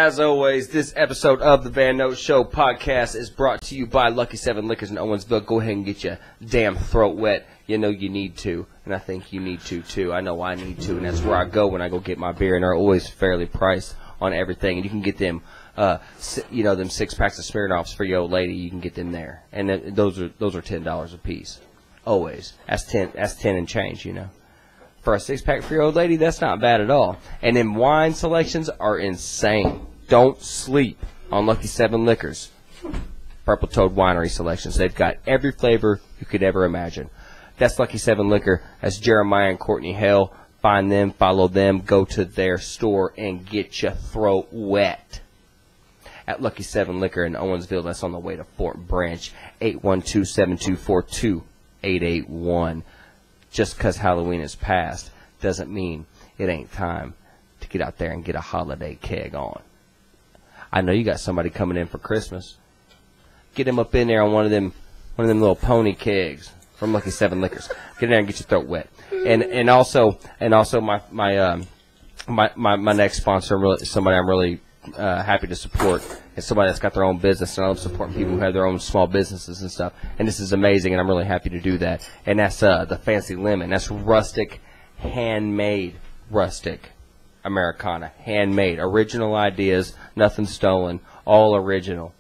As always, this episode of the VanNote Show podcast is brought to you by Lucky 7 Liquors in Owensville. Go ahead and get your damn throat wet. You know you need to, and I think you need to too. I know I need to, and that's where I go when I go get my beer, and they're always fairly priced on everything. And you can get them, them 6 packs of Smirnoffs for your old lady. You can get them there, and those are $10 a piece. Always, that's 10 and change, you know. For a 6-pack for your old lady, that's not bad at all. And then wine selections are insane. Don't sleep on Lucky 7 Liquors. Purple Toad Winery selections. They've got every flavor you could ever imagine. That's Lucky 7 Liquor. That's Jeremiah and Courtney Hale. Find them, follow them, go to their store, and get your throat wet. At Lucky 7 Liquor in Owensville, that's on the way to Fort Branch, 812-724-2881. Just because Halloween is past doesn't mean it ain't time to get out there and get a holiday keg on. I know you got somebody coming in for Christmas. Get him up in there on one of them little pony kegs from Lucky 7 Liquors. Get in there and get your throat wet. And also my next sponsor, somebody I'm really happy to support, is somebody that's got their own business, and I love supporting people who have their own small businesses and stuff. And this is amazing, and I'm really happy to do that. And that's the Fancy Lemon. That's rustic, handmade rustic Americana, handmade, original ideas, nothing stolen, all original.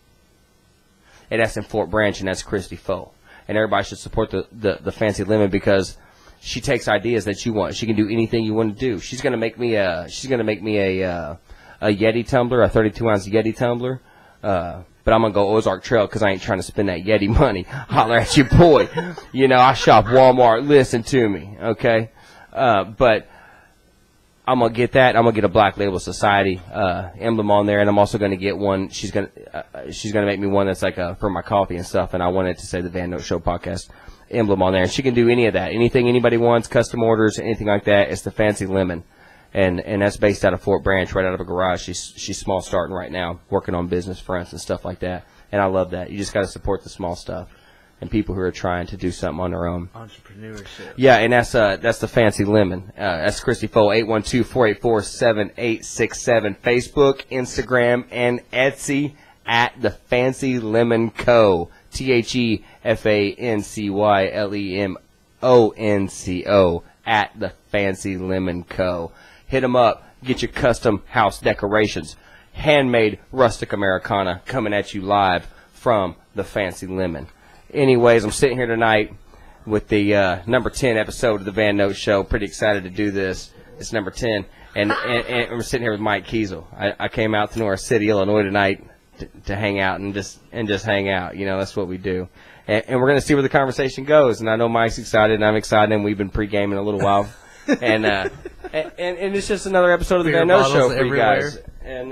And that's in Fort Branch, and that's Christy Foe. And everybody should support the Fancy Lemon because she takes ideas that you want. She can do anything you want to do. She's gonna make me a Yeti tumbler, a 32-ounce Yeti tumbler. But I'm going to go Ozark Trail because I ain't trying to spend that Yeti money. Holler at your boy. You know, I shop Walmart. Listen to me, okay? But I'm going to get that. I'm going to get a Black Label Society emblem on there, and I'm also going to get one. She's going to make me one that's like for my coffee and stuff, and I want it to say the VanNote Show podcast emblem on there. And she can do any of that. Anything anybody wants, custom orders, anything like that. It's the Fancy Lemon. And that's based out of Fort Branch, right out of a garage. She's small starting right now, working on business fronts and stuff like that. And I love that. You just got to support the small stuff and people who are trying to do something on their own. Entrepreneurship. Yeah, and that's the Fancy Lemon. That's Christy Foe, 812-484-7867. Facebook, Instagram, and Etsy at the Fancy Lemon Co. TheFancyLemonco at the Fancy Lemon Co. Hit them up. Get your custom house decorations. Handmade rustic Americana coming at you live from the Fancy Lemon. Anyways, I'm sitting here tonight with the number 10 episode of the VanNote Show. Pretty excited to do this. It's number 10. And we're sitting here with Mike Kiesel. I came out to North City, Illinois tonight to hang out and just hang out. You know, that's what we do. And we're going to see where the conversation goes. And I know Mike's excited, and I'm excited, and we've been pre-gaming a little while. And it's just another episode of the VanNote Show for you guys. And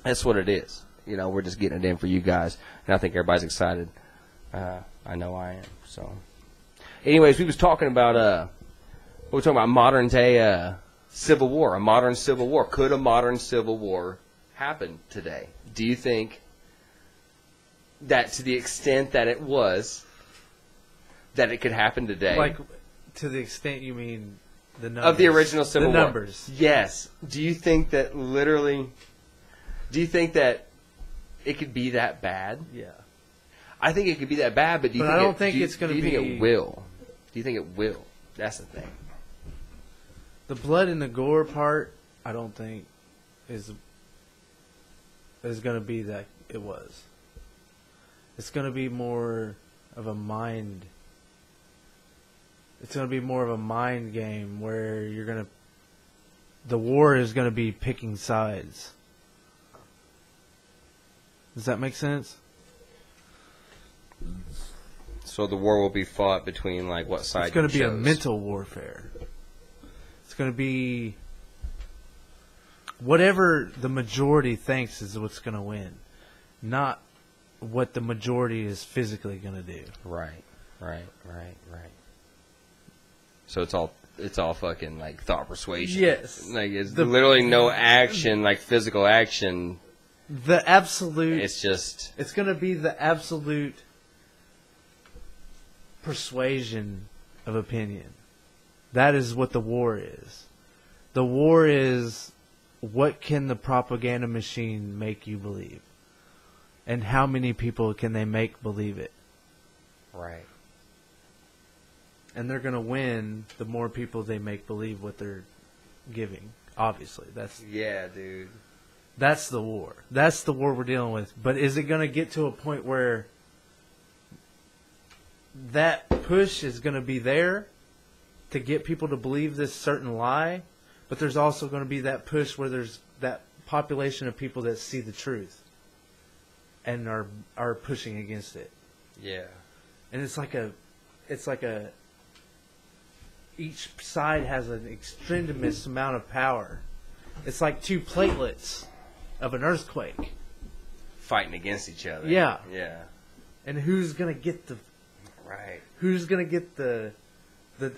that's what it is. You know, we're just getting it in for you guys. And I think everybody's excited. I know I am. So, anyways, we was talking about modern day civil war, a modern civil war. Could a modern civil war happen today? Do you think that to the extent that it was, that it could happen today? Like, to the extent you mean the numbers. Of the original Civil War. The numbers. Yes. Do you think that it could be that bad? Yeah. I think it could be that bad, but do you think it's going to be... Do you think it will? Do you think it will? That's the thing. The blood and the gore part, I don't think is going to be that it was. It's going to be more of a mind... It's going to be more of a mind game where the war is going to be picking sides. Does that make sense? So the war will be fought between, like, what side? It's going to be a mental warfare. It's going to be whatever the majority thinks is what's going to win, not what the majority is physically going to do. Right. So it's all fucking like thought persuasion. Yes. Like it's literally no action, like physical action. The absolute. It's going to be the absolute persuasion of opinion. That is what the war is. The war is what can the propaganda machine make you believe? And how many people can they make believe it? Right. And they're going to win the more people they make believe what they're giving. Obviously, yeah, dude. That's the war. That's the war we're dealing with. But is it going to get to a point where that push is going to be there to get people to believe this certain lie? But there's also going to be that push where there's that population of people that see the truth and are pushing against it. Yeah. And it's like each side has an extremist amount of power. It's like two platelets of an earthquake Fighting against each other. Yeah. Yeah. And who's gonna get the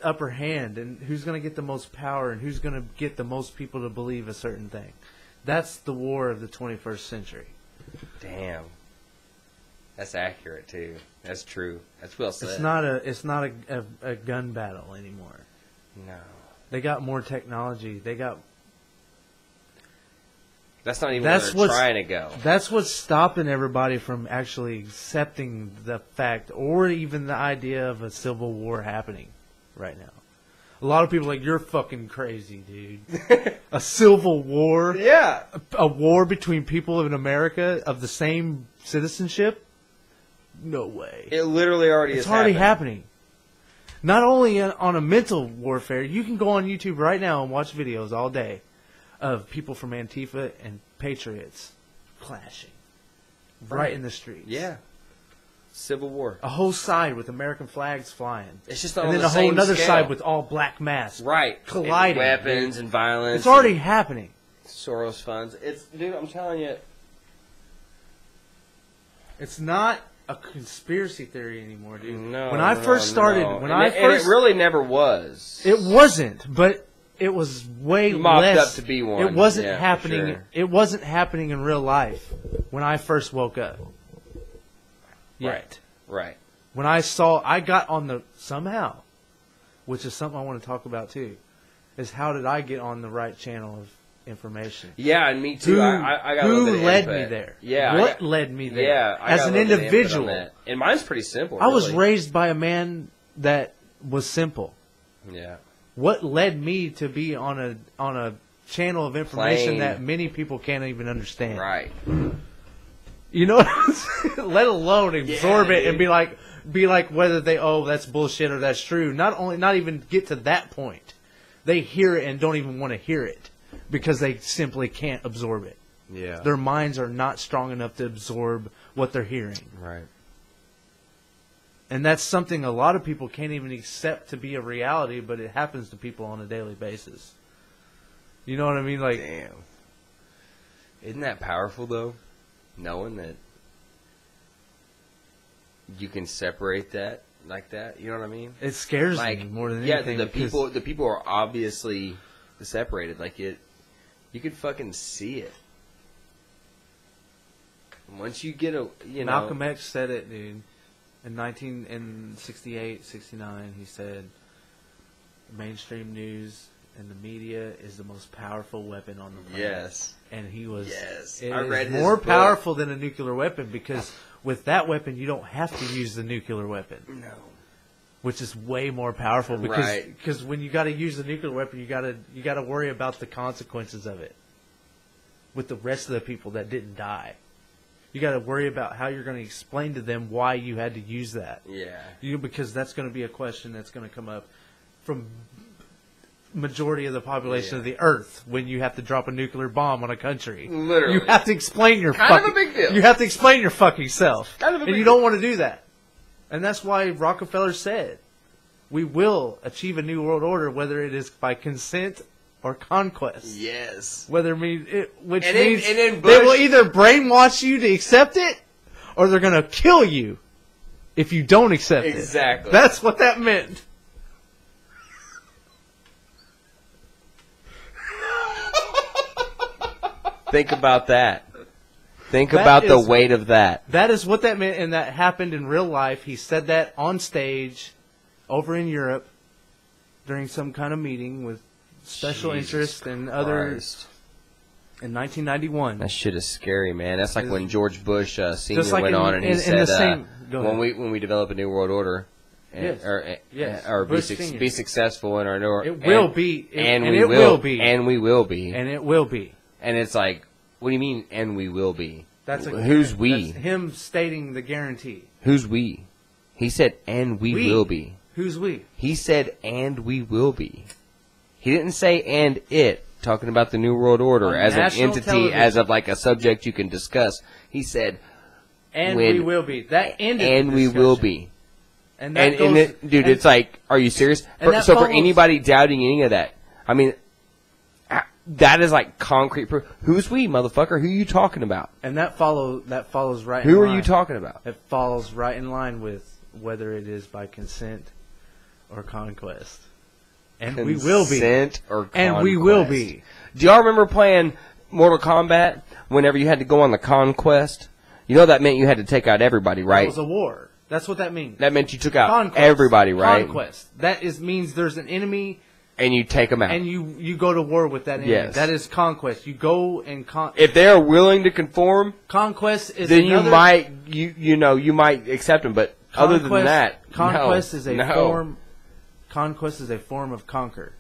upper hand, and who's gonna get the most power, and who's gonna get the most people to believe a certain thing? That's the war of the 21st century. Damn. That's accurate too. That's true. That's well said. It's not a gun battle anymore. No. They got more technology. That's not even where they're trying to go. That's what's stopping everybody from actually accepting the fact or even the idea of a civil war happening right now. A lot of people are like, you're fucking crazy, dude. A civil war? Yeah. A war between people in America of the same citizenship? No way. It literally already is It's already happening. Not only on a mental warfare, you can go on YouTube right now and watch videos all day of people from Antifa and Patriots clashing right in the streets. Yeah. Civil War. A whole side with American flags flying. It's just not and on then the a whole same other scale. side with all black masks. Right. Colliding. And weapons and violence. It's already happening. Soros funds. Dude, I'm telling you. It's not a conspiracy theory anymore, dude. No. When I first started, and it really never was. It wasn't, but it was way Mopped less. up to be one. It wasn't Yeah, happening. for sure. It wasn't happening in real life when I first woke up. Yet. Right. When I got on the somehow, which is something I want to talk about too, is how did I get on the right channel of information? Yeah, and me too. I got a little bit of led input. me there? Yeah. What led me there? Yeah. I as got an a little bit of input on individual, that. And mine's pretty simple. I was really. raised by a man that was simple. Yeah. What led me to be on a channel of information Plain. that many people can't even understand? Right. You know, let alone absorb it and be like whether that's bullshit or that's true. Not even get to that point. They hear it and don't even want to hear it because they simply can't absorb it. Yeah. Their minds are not strong enough to absorb what they're hearing. Right. And that's something a lot of people can't even accept to be a reality, but it happens to people on a daily basis. You know what I mean? Like, damn. Isn't that powerful though? Knowing that you can separate that like that, you know what I mean? it scares me more than anything. Yeah, the people are obviously separated. Like you could fucking see it. Once you get Malcolm X said it, dude. In 68, 69, he said, mainstream news and the media is the most powerful weapon on the planet. Yes. And he was... Yes. It I read is his more book. powerful than a nuclear weapon because with that weapon, you don't have to use the nuclear weapon. No. Which is way more powerful because Right. cause when you got to use the nuclear weapon, you got to worry about the consequences of it with the rest of the people that didn't die. You got to worry about how you're going to explain to them why you had to use that. Yeah. Because that's going to be a question that's going to come up from majority of the population of the Earth when you have to drop a nuclear bomb on a country. Literally. You have to explain your Kind of a big deal. You have to explain your fucking self. Kind of a and big you don't want to do that. And that's why Rockefeller said, we will achieve a new world order, whether it is by consent or conquest. Yes. Whether means And means then they will Bush- either brainwash you to accept it, or they're going to kill you if you don't accept it. Exactly. That's what that meant. Think about that. Think That about the is- weight of that. That is what that meant, and that happened in real life. He said that on stage over in Europe during some kind of meeting with special Jesus interests and other Christ. In 1991. That shit is scary, man. That's like when George Bush Senior Just like went on and he said, when we develop a new world order, or be successful in our new it will be, and it will be, and we will be, and it will be. And it's like, what do you mean? And we will be. Who's we? That's him stating the guarantee. Who's we? He said, and we will be. Who's we? He said, and we will be. He didn't say, and it. Talking about the New World Order as an entity, as of like a subject you can discuss. He said, and we will be. That ended and we will be. And dude, it's like, are you serious? For anybody doubting any of that, I mean, that is like concrete proof. Who's we, motherfucker? Who are you talking about? And that follows right. Who are you talking about? It follows right in line with whether it is by consent or conquest. And we will be. Consent or conquest. And we will be. Do y'all remember playing Mortal Kombat whenever you had to go on the conquest? You know that meant you had to take out everybody, right? It was a war. That's what that means. That meant you took out everybody, right? Conquest. That means there's an enemy. And you take them out. And you go to war with that enemy. Yes. That is conquest. You go and if they are willing to conform, conquest is then you might accept them. But other than that, conquest is a form. Conquest is a form of conquer.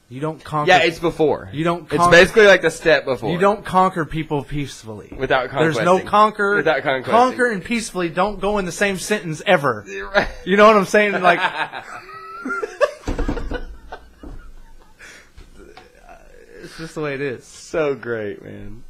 You don't conquer. Yeah, it's before. You don't. It's basically like the step before. You don't conquer people peacefully. Without conquesting. There's no conquer. Without conquesting. Conquer and peacefully don't go in the same sentence ever. You know what I'm saying? Like. It's just the way it is. So great, man.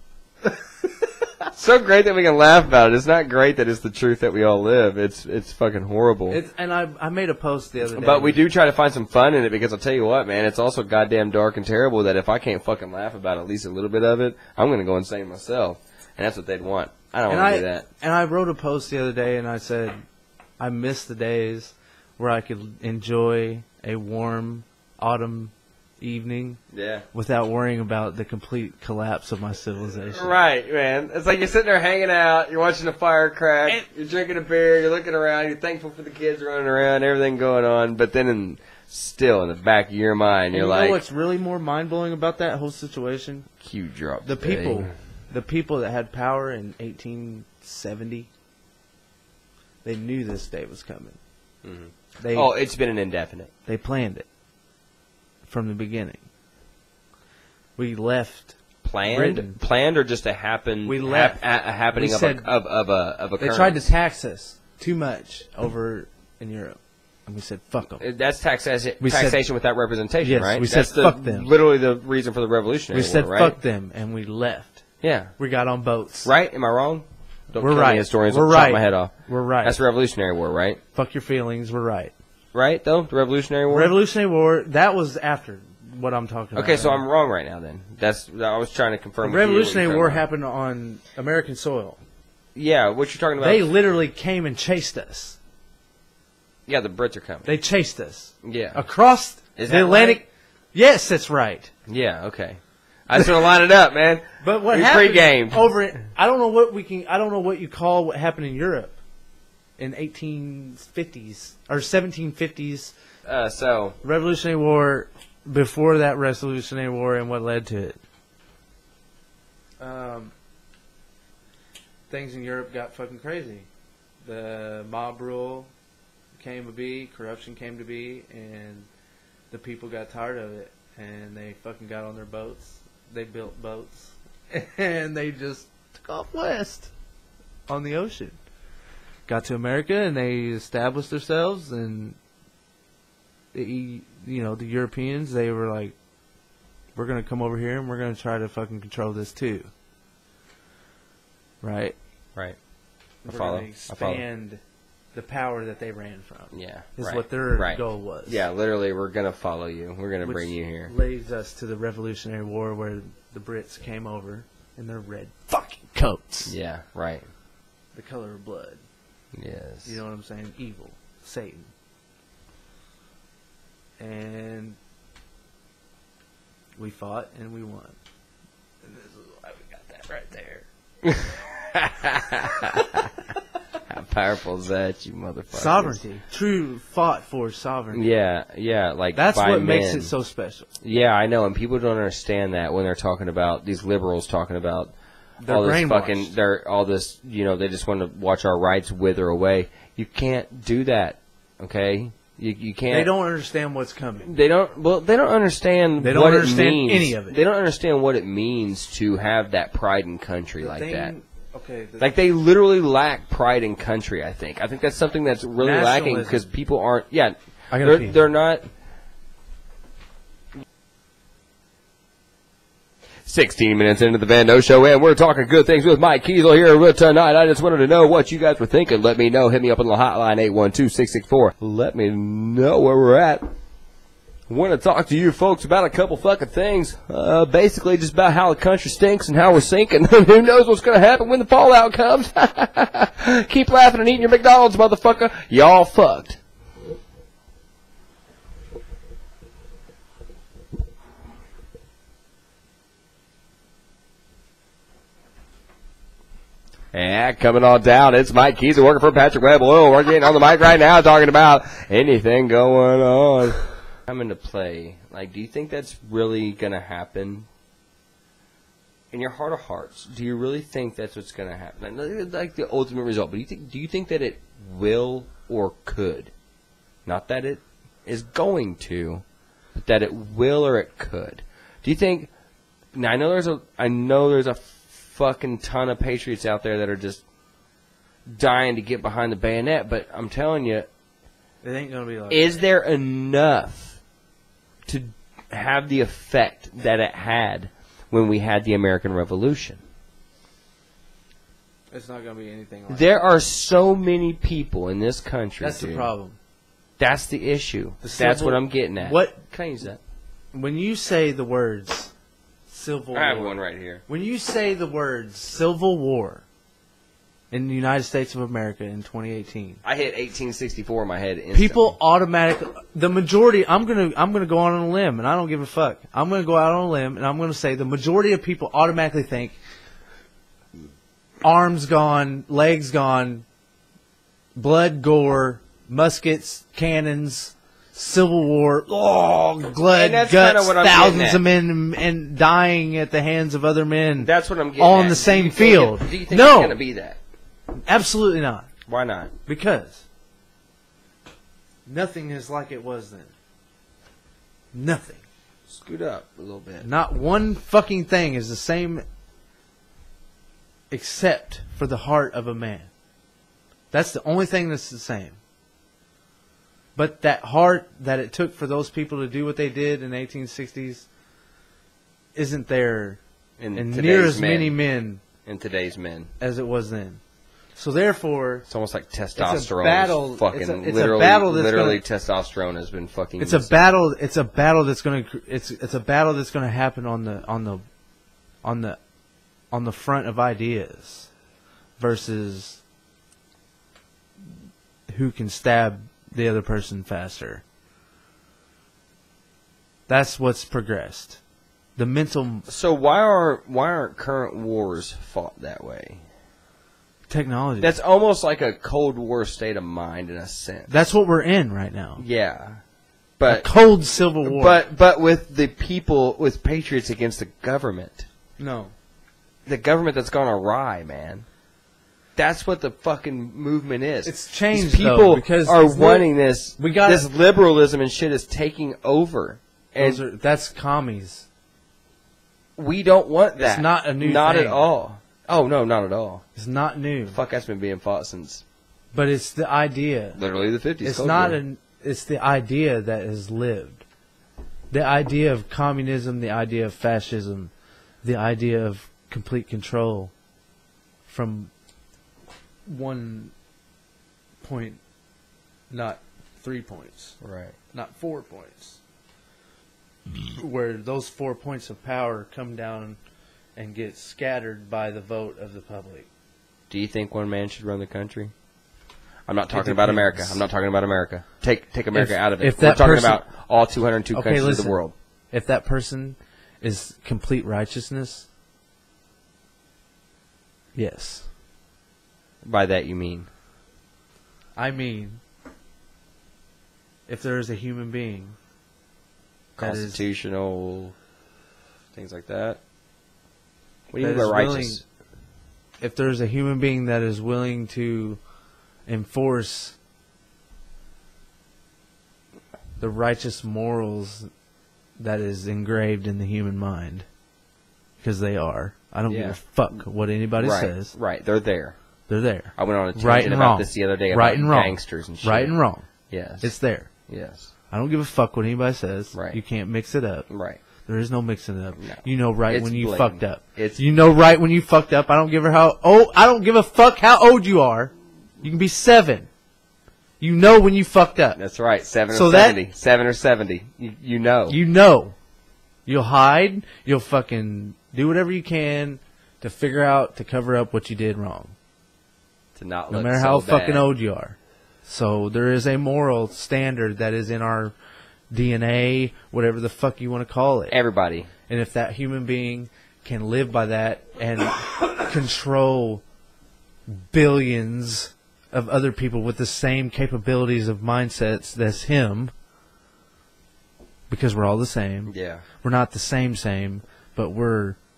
So great that we can laugh about it. It's not great that it's the truth that we all live. It's fucking horrible. And I made a post the other day. But we do try to find some fun in it because I'll tell you what, man, it's also goddamn dark and terrible that if I can't fucking laugh about at least a little bit of it, I'm going to go insane myself. And that's what they'd want. I don't want to do that. And I wrote a post the other day and I said, I miss the days where I could enjoy a warm autumn evening without worrying about the complete collapse of my civilization. Right, man. It's like you're sitting there hanging out, you're watching the fire crack, you're drinking a beer, you're looking around, you're thankful for the kids running around, everything going on, but then still in the back of your mind, you're like... You know what's really more mind-blowing about that whole situation? Q drop. The people that had power in 1870, they knew this day was coming. Mm-hmm. It's been an indefinite. They planned it. From the beginning, we left. Planned, or just a happen? We left a happening of a. They tried to tax us too much over in Europe, and we said fuck them. That's taxation without representation, yes, right? We said fuck them. Literally the reason for the Revolutionary War, said right? Fuck them, and we left. Yeah, we got on boats. Right? Am I wrong? We're right. Historians will chop my head off. We're right. That's the Revolutionary War, right? Fuck your feelings. We're right. Right, though? The Revolutionary War? Revolutionary War, that was after what I'm talking about. Okay, so I'm wrong right now, then. I was trying to confirm. The Revolutionary War happened on American soil. Yeah, what you're talking about? They literally came and chased us. Yeah, the Brits are coming. They chased us. Yeah. Across the Atlantic. Right? Yes, that's right. Yeah, okay. I just want to line it up, man. But what happened pre-gamed. over it, I don't know what you call what happened in Europe in 1850s or 1750s. Revolutionary War, before that Revolutionary War and what led to it. Things in Europe got fucking crazy. The mob rule came to be, corruption came to be, and the people got tired of it, and they fucking got on their boats. They built boats, and they just took off west on the ocean. Got to America, and they established themselves, and the Europeans, they were like, we're going to come over here, and we're going to try to fucking control this too. Right? Right. We're going to expand the power that they ran from. Yeah. Is what their goal was. Yeah, literally, we're going to follow you. We're going to bring you here. Leads us to the Revolutionary War, where the Brits came over in their red fucking coats. Yeah, right. The color of blood. Yes. You know what I'm saying? Evil. Satan. And we fought and we won. And this is why we got that right there. Have powerful is that, you motherfucker? Sovereignty. True fought for sovereignty. Yeah, like that's by what men. makes it so special. Yeah, I know, and people don't understand that when they're talking about these liberals talking about They're all this brainwashed. all this, they just want to watch our rights wither away. You can't do that, okay? You can't. They don't understand what's coming. They don't. Well, they don't understand. They don't what understand it means. any of it. They don't understand what it means to have that pride in country like that. Okay. Like they literally lack pride in country. I think that's something that's really lacking Nationalism. because people aren't. Yeah, I gotta pee. they're not. 16 minutes into the VanNote Show, and we're talking good things with Mike Kiesel here with tonight. I just wanted to know what you guys were thinking. Let me know. Hit me up on the hotline, 812-664. Let me know where we're at. I want to talk to you folks about a couple fucking things. Basically just about how the country stinks and how we're sinking. Who knows what's going to happen when the fallout comes? Keep laughing and eating your McDonald's, motherfucker. Y'all fucked. Yeah, coming on down. It's Mike Kiesel working for Patrick Webb Oil. We're getting on the mic right now talking about anything going on. Come into play. Like, do you think that's really going to happen? In your heart of hearts, do you really think that's what's going to happen? Like the ultimate result. But do you think that it will or could? Not that it is going to, but that it will or it could. Do you think? Now I know there's a fucking ton of patriots out there that are just dying to get behind the bayonet, but I'm telling you, It ain't gonna be like. is there enough to have the effect that it had when we had the American Revolution? It's not gonna be anything like. There are so many people in this country. That's dude. the problem. That's the issue. That's civil- what I'm getting at. What Can I use that? when you say the words Civil I have War, one right here. when you say the words Civil War in the United States of America in 2018, I hit 1864 in my head instantly. people automatically, the majority. I'm gonna go out on a limb, and I don't give a fuck. I'm gonna go out on a limb, and I'm gonna say the majority of people automatically think arms gone, legs gone, blood, gore, muskets, cannons. Civil War, blood, And that's guts, kinda what I'm thousands getting at. of men and dying at the hands of other men. That's what I'm getting all at. in the Do same you think field. Do you think No. it's going to be that? Absolutely not. Why not? Because nothing is like it was then. Nothing. Scoot up a little bit. Not one fucking thing is the same except for the heart of a man. That's the only thing that's the same. But that heart that it took for those people to do what they did in the 1860s isn't there in near as many men in today's men. as it was then. So therefore, It's almost like testosterone. battle- Is fucking it's a literally, battle that's literally testosterone has been fucking. it's a battle. It's a battle that's going to. It's a battle that's going to happen on the front of ideas, versus who can stab the other person faster. That's what's progressed. The mental So why aren't current wars fought that way? technology. That's almost like a Cold War state of mind in a sense. That's what we're in right now. Yeah, A but cold civil war. but with the people, with patriots against the government. no. The government that's gone awry, man. That's what the fucking movement is. It's changed, These people though, because are it's wanting this. we gotta- This liberalism and shit is taking over, and That's commies. we don't want that. It's not a new Not thing. at all. Oh no, not at all. It's not new. Fuck, that's been being fought since But it's the idea. literally the 50s. It's Cold not War. an. It's the idea that has lived. The idea of communism, the idea of fascism, the idea of complete control from one point, not 3 points, Right. not 4 points, where those 4 points of power come down and get scattered by the vote of the public. Do you think one man should run the country? I'm not talking about depends. America. I'm not talking about America. Take America out of it. if We're that talking person- about all 202 Okay, countries of listen. the world. If that person is complete righteousness, yes. By that you mean? I mean, if there is a human being constitutional things like that. What do you that mean by is righteous? if there's a human being that is willing to enforce the righteous morals that is engraved in the human mind, because they are. I don't give a fuck what anybody says. Right, they're there. They're there. I went on a tangent Right and about wrong. this the other day about Right and wrong. gangsters and shit. Right and wrong. Yes. It's there. Yes. I don't give a fuck what anybody says. Right. You can't mix it up. Right. There is no mixing it up. No. You know right It's when you blatant. fucked up. It's You know right when you fucked up. I don't give a fuck how old you are. You can be 7. You know when you fucked up. That's right. 7 So or that- 70. 7 or 70. You know. You know. You'll hide. You'll fucking do whatever you can to figure out, to cover up what you did wrong. to not No look matter so how bad. fucking old you are. So there is a moral standard that is in our DNA, whatever the fuck you want to call it. Everybody. And if that human being can live by that and control billions of other people with the same capabilities of mindsets as him, because we're all the same. Yeah. We're not the same, but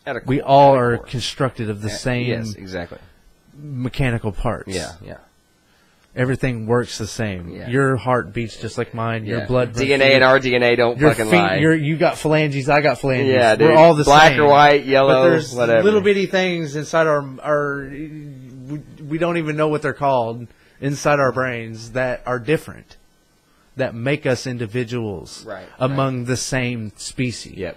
At a we core, all at a are core. constructed of the same Yes, exactly. mechanical parts. Yeah, yeah. Everything works the same. Yeah. Your heart beats just like mine. Your Yeah. blood. DNA and our DNA don't your fucking feet, lie. You got phalanges. I got phalanges. Yeah, dude. We're all the Black same. or white, yellow, but there's whatever. little bitty things inside our we don't even know what they're called inside our brains that are different, that make us individuals Right, among the same species. Yep.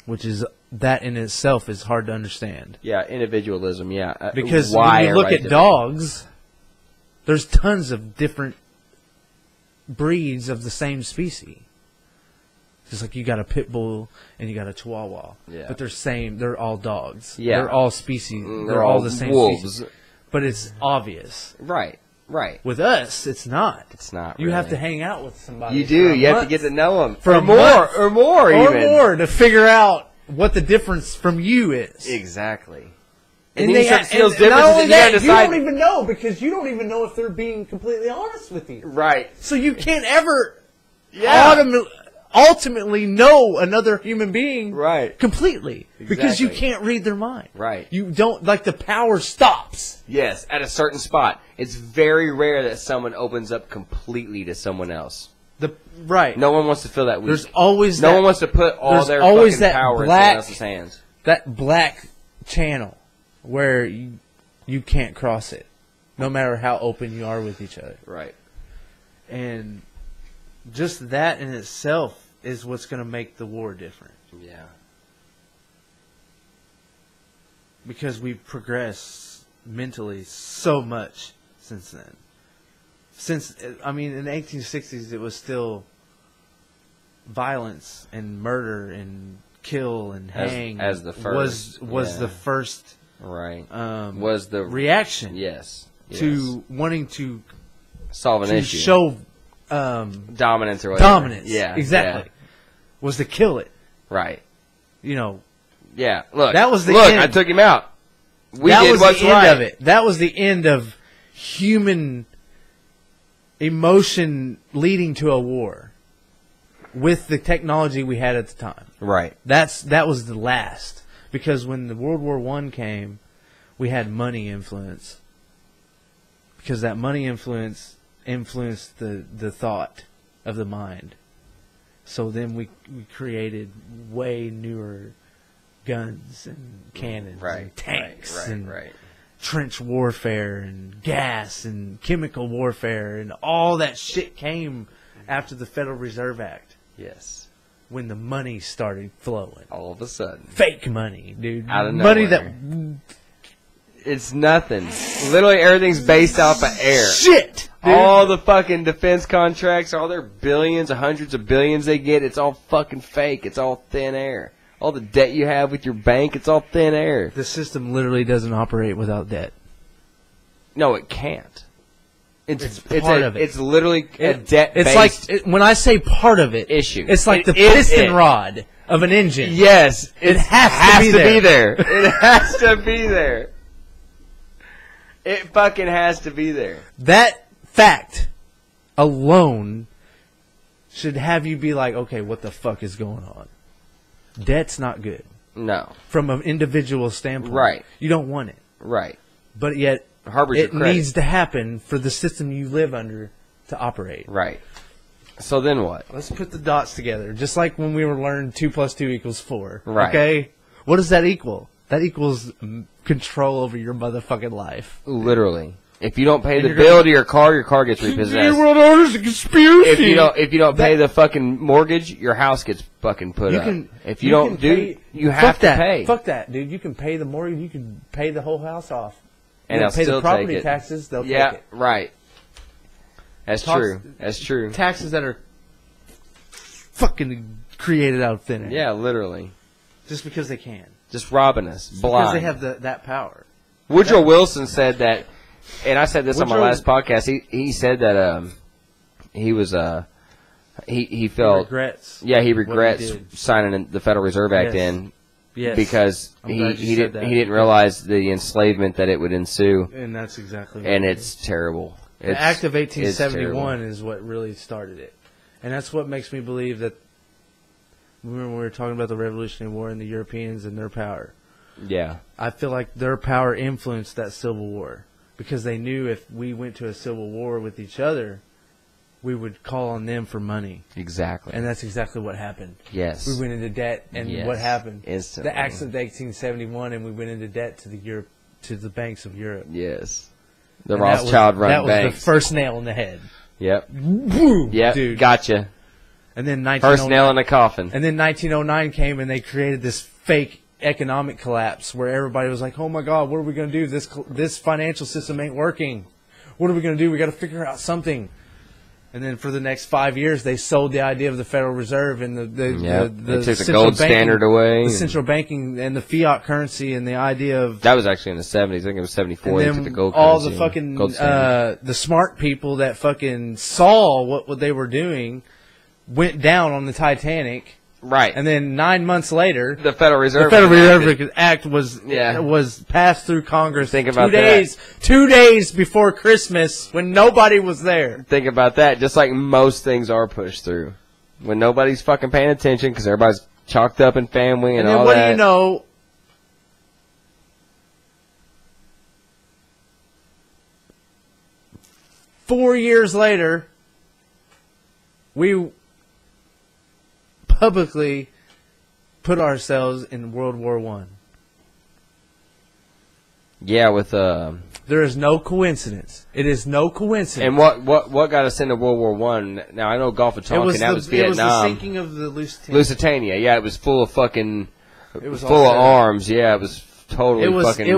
Which is that in itself is hard to understand. Yeah, individualism, yeah. Because Why when you look right at there? dogs, there's tons of different breeds of the same species. Just like you got a pit bull and you got a chihuahua. Yeah. But they're all dogs. Yeah. They're all species. They're all all the same wolves. species. But it's obvious. Right, right. With us, it's not. It's not You have really. to hang out with somebody. You for do. a You have to month. get to know them. For or a more. month. Or more, Or even. more to figure out what the difference from you is. Exactly. And then they you start to see those and not differences only and you gotta that, you decide. don't even know because you don't even know if they're being completely honest with you. Right. So you can't ever Yeah. ultimately know another human being Right. completely because you Exactly. can't read their mind. Right. You don't, like, the power stops. Yes, at a certain spot. It's very rare that someone opens up completely to someone else. Right. No one wants to feel that weak. There's always no that, one wants to put all there's their always fucking that power in black- someone else's hands. that black channel where you can't cross it, no matter how open you are with each other. Right. And just that in itself is what's going to make the war different. Yeah. Because we've progressed mentally so much since then. In the 1860s, it was still violence and murder and kill and hang. As the first. Was yeah. the first Right. Was the reaction Yes. to wanting to solve an issue. show dominance or whatever. dominance. Yeah. Exactly. Yeah. Was to kill it. Right. You know, Yeah. Look. That was the look, end. I took him out. We that did was what's the end right. of it. That was the end of human emotion leading to a war with the technology we had at the time. Right. That was the last, because when the World War I came, we had money influence, because that money influenced the thought of the mind. So then we created way newer guns and cannons and tanks and trench warfare and gas and chemical warfare, and all that shit came after the Federal Reserve Act. Yes. When the money started flowing. All of a sudden. Fake money, dude. Out of money nowhere. that... It's nothing. Literally everything's based off of air. Shit! Dude. All the fucking defense contracts, all their billions, hundreds of billions they get, it's all fucking fake. It's all thin air. All the debt you have with your bank, it's all thin air. The system literally doesn't operate without debt. No, it can't. It's part of it. It's literally a debt-based It's like, when I say part of it, issue. it's like the is piston it. rod of an engine. Yes. It has to be be there. It has to be there. It fucking has to be there. That fact alone should have you be like, okay, what the fuck is going on? Debt's not good. No. From an individual standpoint. Right. You don't want it. Right. But yet, Harbors it your credit. needs to happen for the system you live under to operate. Right. So then what? Let's put the dots together. Just like when we were learning 2 + 2 = 4. Right. Okay? What does that equal? That equals control over your motherfucking life. Literally. If you don't pay the bill to your car gets repossessed. If you don't pay the fucking mortgage, your house gets fucking put up. If you don't do, you have to pay. Fuck that, dude. You can pay the mortgage. You can pay the whole house off. And they'll pay still the property take it. taxes. They'll take it. Right. That's true. That's true. Taxes that are fucking created out of thin air. Yeah, literally. Just because they can. Just robbing us, blind. Because they have that power. Woodrow Wilson said that, and I said this on my last podcast. He said that he was he felt regrets. Yeah, he regrets signing the Federal Reserve Act in. Yes. Because he didn't realize the enslavement that it would ensue. And that's exactly what and it's terrible. The Act of 1871 is what really started it. And that's what makes me believe that, remember when we were talking about the Revolutionary War and the Europeans and their power. Yeah. I feel like their power influenced that Civil War. Because they knew if we went to a Civil War with each other, we would call on them for money. Exactly. And that's exactly what happened. Yes. We went into debt, and what happened? Instantly. The Act of 1871, and we went into debt to the banks of Europe. Yes. The Rothschild-run banks. That was the first nail in the head. Yep. Woo! Yep. Dude. Gotcha. And then first nail in the coffin. And then 1909 came, and they created this fake economic collapse where everybody was like, "Oh my God, what are we going to do? This financial system ain't working. What are we going to do? We got to figure out something." And then for the next 5 years, they sold the idea of the Federal Reserve and they took the gold standard away, the central banking and the fiat currency, and the idea of that was actually in the 70s. I think it was 74. They took the gold all currency the fucking the smart people that fucking saw what they were doing went down on the Titanic. Right. And then 9 months later, the Federal Reserve Act was passed through Congress. Think about 2 days before Christmas when nobody was there. Think about that. Just like most things are pushed through. When nobody's fucking paying attention because everybody's chalked up in family and all that. And then what do you know? Four years later, we publicly put ourselves in World War I. Yeah, with there is no coincidence. It is no coincidence. And what got us into World War One? Now I know Gulf of Tonkin. That was Vietnam. It was the sinking of the Lusitania. Yeah, it was full of fucking. It was full of arms. Yeah, it was totally fucking. It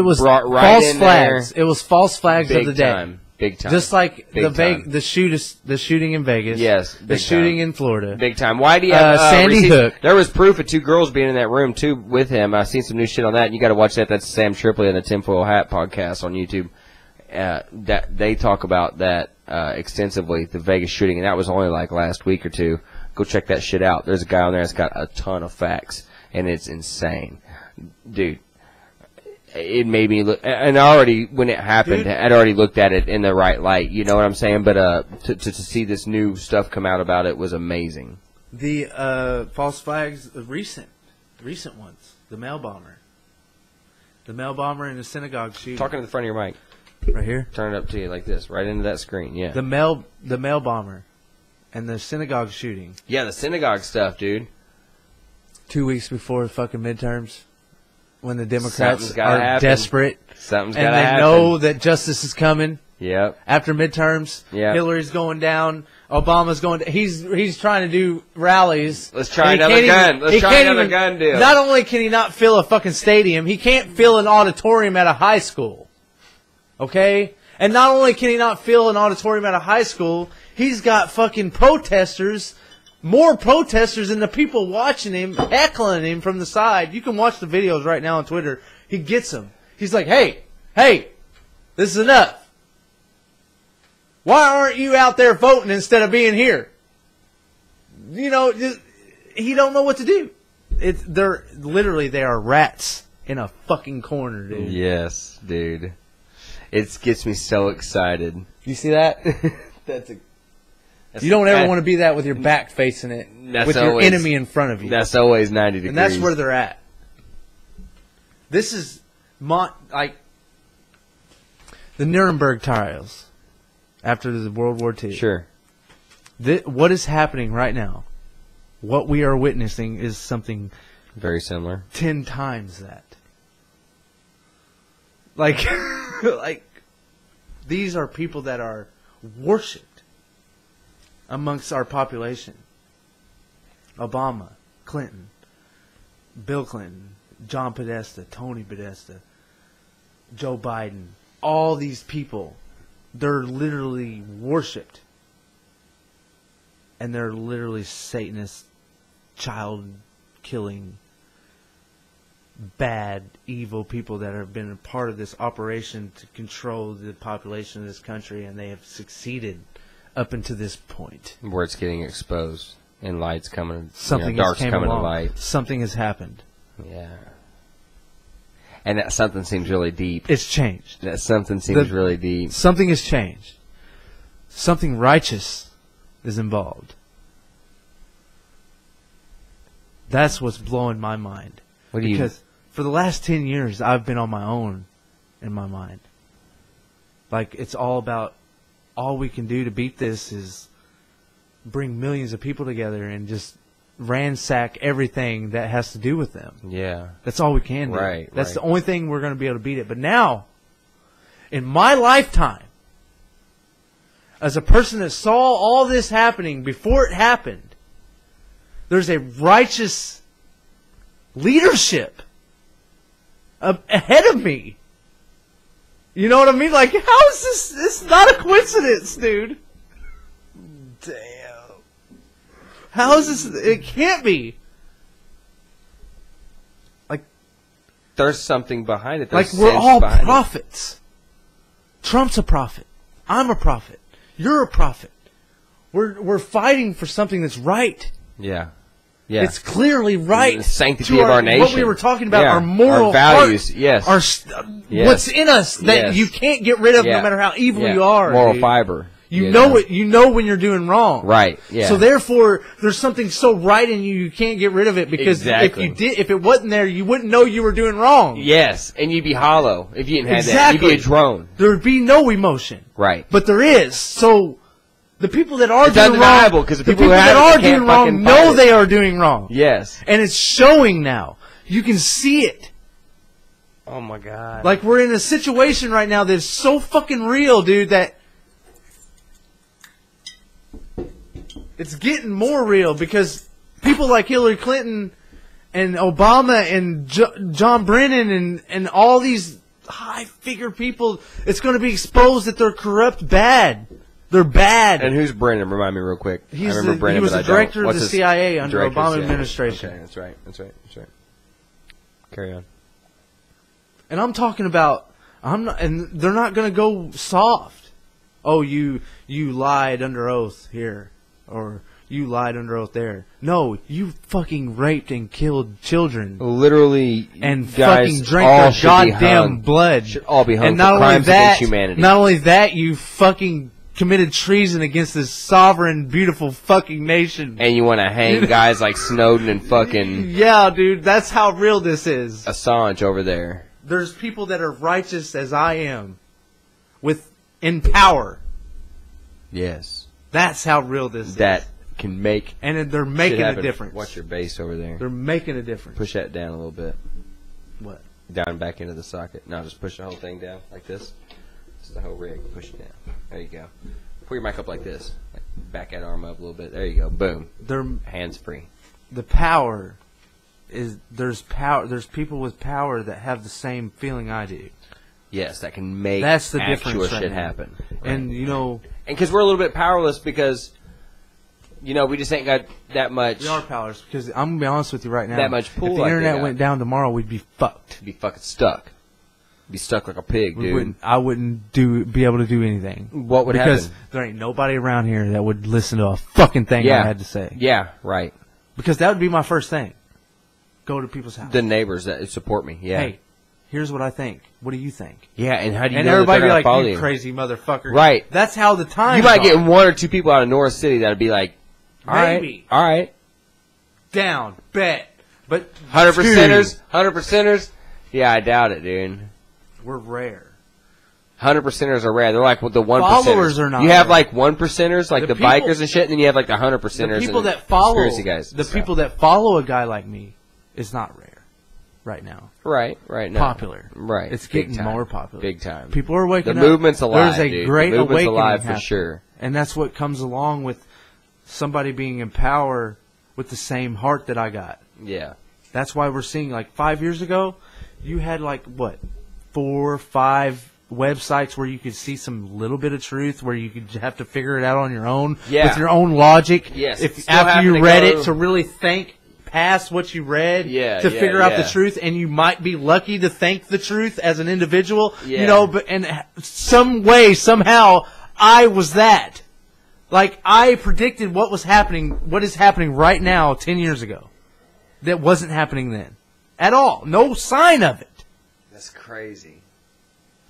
was brought right false in flags. There. It was false flags of the day. Big time. Just like the shooting in Vegas. Yes. The shooting in Florida. Big time. Why do you have Sandy Hook? There was proof of two girls being in that room, too, with him. I've seen some new shit on that, and you got to watch that. That's Sam Tripoli and the Tinfoil Hat podcast on YouTube. That they talk about that extensively, the Vegas shooting, and that was only like last week or two. Go check that shit out. There's a guy on there that's got a ton of facts, and it's insane. Dude. It made me look, and already when it happened, I'd already looked at it in the right light. You know what I'm saying? But to see this new stuff come out about it was amazing. The false flags, the recent ones, the mail bomber in the synagogue shooting. Talking to the front of your mic, right here. Turn it up to you like this, right into that screen. Yeah. The mail bomber, and the synagogue shooting. Yeah, the synagogue stuff, dude. 2 weeks before the fucking midterms. When the Democrats are desperate, and they know that justice is coming. Yep. After midterms, Hillary's going down, Obama's going. He's trying to do rallies. Let's try another gun. Let's try another gun deal. Not only can he not fill a fucking stadium, he can't fill an auditorium at a high school. Okay, and not only can he not fill an auditorium at a high school, he's got fucking protesters. More protesters than the people watching him, heckling him from the side. You can watch the videos right now on Twitter. He gets them. He's like, hey, this is enough. Why aren't you out there voting instead of being here? You know, he don't know what to do. They are rats in a fucking corner, dude. Yes, dude. It gets me so excited. You see that? That's you don't ever want to be that with your back facing it, with your enemy in front of you. That's always 90 degrees. And that's where they're at. This is like the Nuremberg trials after the World War II. Sure. What is happening right now, what we are witnessing is something very similar. 10 times that. Like, like these are people that are worshipped amongst our population. Obama, Clinton, Bill Clinton, John Podesta, Tony Podesta, Joe Biden, all these people, they're literally worshipped. And they're literally Satanist, child-killing, bad, evil people that have been a part of this operation to control the population of this country, and they have succeeded up until this point. Where it's getting exposed, and light's coming, something dark's coming to along. light. Something has happened. Yeah. And that something seems really deep. It's changed. That something seems really deep. Something has changed. Something righteous is involved. That's what's blowing my mind. Because for the last 10 years, I've been on my own in my mind. Like, it's all about, all we can do to beat this is bring millions of people together and just ransack everything that has to do with them. Yeah. That's all we can do. Right. That's the only thing we're going to be able to beat it. But now, in my lifetime, as a person that saw all this happening before it happened, there's a righteous leadership ahead of me. You know what I mean? Like, how is this? It's not a coincidence, dude. Damn. How is this? It can't be. Like, there's something behind it. Like, we're all prophets. Trump's a prophet. I'm a prophet. You're a prophet. We're fighting for something that's right. Yeah. Yeah. It's clearly right. The sanctity of our nation. What we were talking about, our moral our values. Heart, yes. What's in us that you can't get rid of no matter how evil you are. Moral dude. fiber. You know it. You know when you're doing wrong. Right. Yeah. So therefore, there's something so right in you can't get rid of it, because if it wasn't there, you wouldn't know you were doing wrong. Yes, and you'd be hollow if you didn't have that. You'd be a drone. There would be no emotion. Right. But there is. So the people that are it's doing undeniable, wrong, because the people who that have are doing wrong know they are doing wrong. Yes. And it's showing now. You can see it. Oh my God. Like, we're in a situation right now that's so fucking real, dude, that it's getting more real, because people like Hillary Clinton and Obama and John Brennan and all these high-figure people, it's going to be exposed that they're corrupt, bad. They're bad. And who's Brennan? Remind me real quick. I remember Brennan, he was the director of the CIA under Obama administration. Okay, that's right. Carry on. And I'm talking about, and they're not going to go soft. Oh, you lied under oath here, or you lied under oath there. No, you fucking raped and killed children. Literally, and guys, fucking drank their goddamn blood. Should all be hung and for not crimes only that, against humanity. Not only that, you fucking committed treason against this sovereign, beautiful fucking nation. And you want to hang guys like Snowden and fucking... Yeah, dude, that's how real this is. Assange over there. There's people that are righteous as I am, in power. Yes. That's how real this is. That can make... And they're making a difference. Watch your base over there. They're making a difference. Push that down a little bit. What? Down back into the socket. No, just push the whole thing down like this. This is the whole rig. Push it down. There you go. Pull your mic up like this. Like back that arm up a little bit. There you go. Boom. They're hands free. The power is there's power. There's people with power that have the same feeling I do. Yes, that can make that's the actual difference shit right happen. Right. And you know, and because we're a little bit powerless because. You know, we just ain't got that much. We are powerless because I'm gonna be honest with you right now. That much pull. If the internet went down tomorrow, we'd be fucked. Be fucking stuck. Be stuck like a pig, dude. I wouldn't be able to do anything. What would happen? Because there ain't nobody around here that would listen to a fucking thing I had to say. Yeah, right. Because that would be my first thing. Go to people's house. The neighbors that support me. Yeah. Hey, Here's what I think. What do you think? Yeah, and how do you And know everybody that be they're like, not you following? crazy motherfucker. Right. That's how the time. You might get 1 or 2 people out of North City that'll be like, Maybe. all right. Down. Bet. But 100%ers? 100%ers? Yeah, I doubt it, dude. We're rare. 100%ers are rare. They're like the 1%ers. Followers are not You have rare. like 1%ers, like the people- bikers and shit, and then you have like the 100%ers. The people and that follow conspiracy guys. the people that follow a guy like me is not rare right now. Right now. Popular. Right. It's Big getting time. more popular. Big time. People are waking The up. movement's alive, There's a dude. great The movement's awakening alive for happening. sure. And that's what comes along with somebody being in power with the same heart that I got. Yeah. That's why we're seeing, like, 5 years ago, you had, like, what, 4 or 5 websites where you could see some little bit of truth, where you could have to figure it out on your own, Yeah. with your own logic. Yes. If Still after having you to read go- it, to really think past what you read, Yeah, to yeah, figure out the yeah. truth, and you might be lucky to think the truth as an individual, Yeah. you know, but and some way, somehow, I was that. Like, I predicted what is happening right now 10 years ago. That wasn't happening then. At all. No sign of it. That's crazy.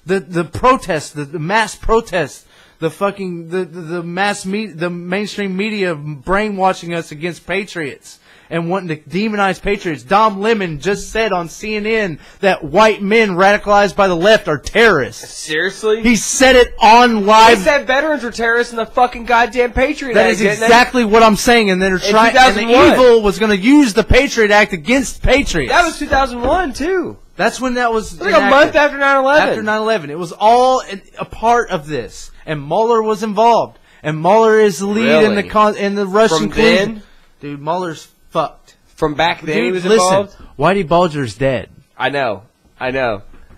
The protests, the mass protests, the fucking, the the mainstream media brainwashing us against patriots and wanting to demonize patriots. Dom Lemon just said on CNN that white men radicalized by the left are terrorists. Seriously? He said it on They live. said veterans were terrorists in the fucking goddamn Patriot That Act, is didn't they? exactly what I'm saying, and they're trying. And the 2001. evil was going to use the Patriot Act against patriots. That was 2001, too. That's when that was. It was like a month after 9/11. After 9/11, it was all a part of this, and Mueller was involved, and Mueller is the lead in the Russian From collusion. then? Dude, Mueller's fucked. From back then he Dude, was listen, involved? Whitey Bulger's dead. I know.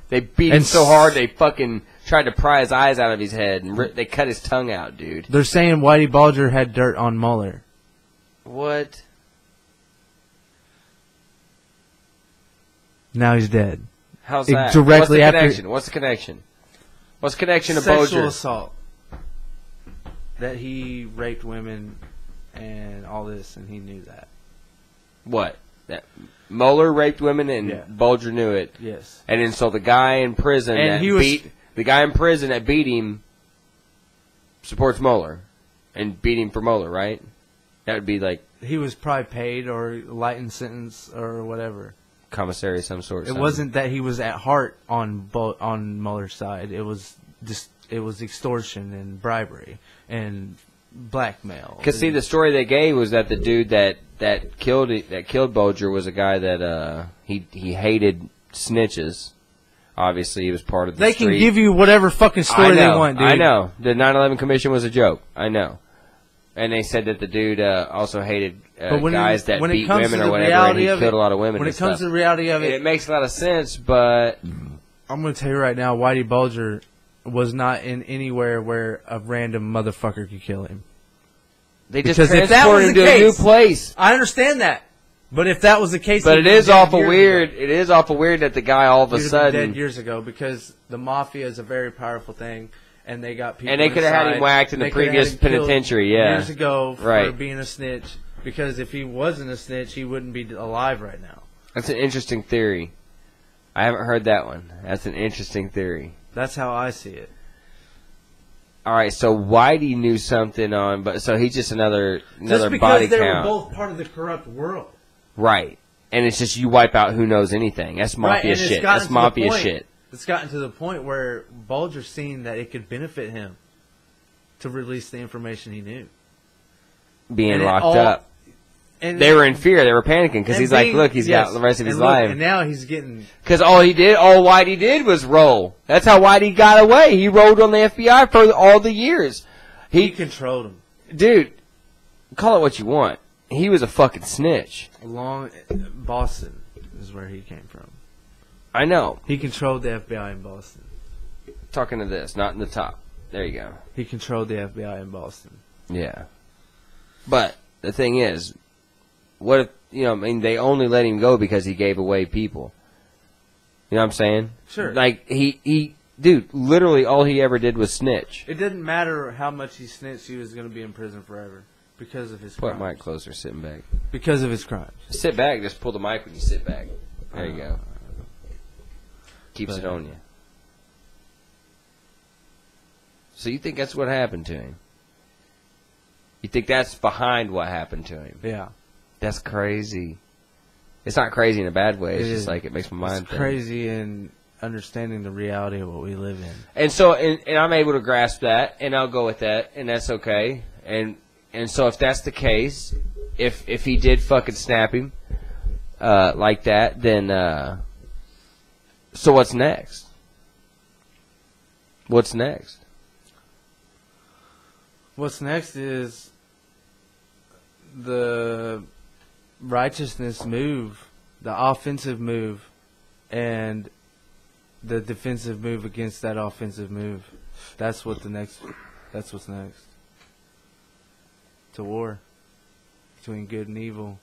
They beat him And so hard they fucking tried to pry his eyes out of his head, and they cut his tongue out, dude. They're saying Whitey Bulger had dirt on Mueller. What? Now he's dead. How's that? Directly after- What's the connection? What's the connection to Sexual Bulger? assault. That he raped women and all this, and he knew that. What? That Mueller raped women and Yeah. Bulger knew it. Yes. And then so the guy in prison And that he was- beat him supports Mueller and beat him for Mueller, right? That would be like He was probably paid or lightened sentence or whatever. commissary of some sort. It wasn't that he was at heart on Mueller's side. It was just extortion and bribery and blackmail. Because see, the story they gave was that the dude that killed Bulger was a guy that he hated snitches. Obviously, he was part of the they street. can give you whatever fucking story they want, dude. I know. The 9/11 Commission was a joke. I know. And they said that the dude also hated guys that beat women or whatever, and he killed a lot of women. When it comes to the reality of it makes a lot of sense, but I'm going to tell you right now, Whitey Bulger was not in anywhere where a random motherfucker could kill him. they just Because if that transported was him the to a new case, place. I understand that. But if that was the case, But he'd it be is dead awful years weird. ago. It is awful weird that the guy all of a He'd have been sudden dead years ago, because the mafia is a very powerful thing, and they got people. And they could have had him inside. whacked in the They could have previous had him killed penitentiary, yeah. years ago for Right. being a snitch. Because if he wasn't a snitch, he wouldn't be alive right now. That's an interesting theory. I haven't heard that one. That's an interesting theory. That's how I see it. All right, so Whitey knew something on, but so he's just another Just because body they count, were both part of the corrupt world. right? And it's just you wipe out who knows anything. That's mafia and it's shit. gotten That's to the mafia point- shit. It's gotten to the point where Bulger's seen that it could benefit him to release the information he knew. Being And it locked all- up, And they were in fear. They were panicking because and he's like, being- look, he's yes, got the rest of and his look, life. and now he's getting. Because all Whitey did was roll. That's how Whitey got away. He rolled on the FBI for all the years. He controlled him. Dude, call it what you want. He was a fucking snitch. Boston is where he came from. I know. He controlled the FBI in Boston. Talking to this, not in the top. There you go. He controlled the FBI in Boston. Yeah. But the thing is, what if, they only let him go because he gave away people. You know what I'm saying? Sure. Like, dude, literally all he ever did was snitch. It didn't matter how much he snitched, he was going to be in prison forever because of his Put crimes. mic closer, sitting back. Because of his crimes. Sit back, just pull the mic when you sit back. There you go. Keeps it on you. So you think that's what happened to him? You think that's behind what happened to him? Yeah. That's crazy. It's not crazy in a bad way. It's just like it makes my mind It's think. crazy in understanding the reality of what we live in. And so, and I'm able to grasp that, and I'll go with that, and that's okay. And so if that's the case, if he did fucking snap him like that, then so what's next? What's next? What's next is the righteousness move, the offensive move, and the defensive move against that offensive move. That's what's next. It's a war between good and evil.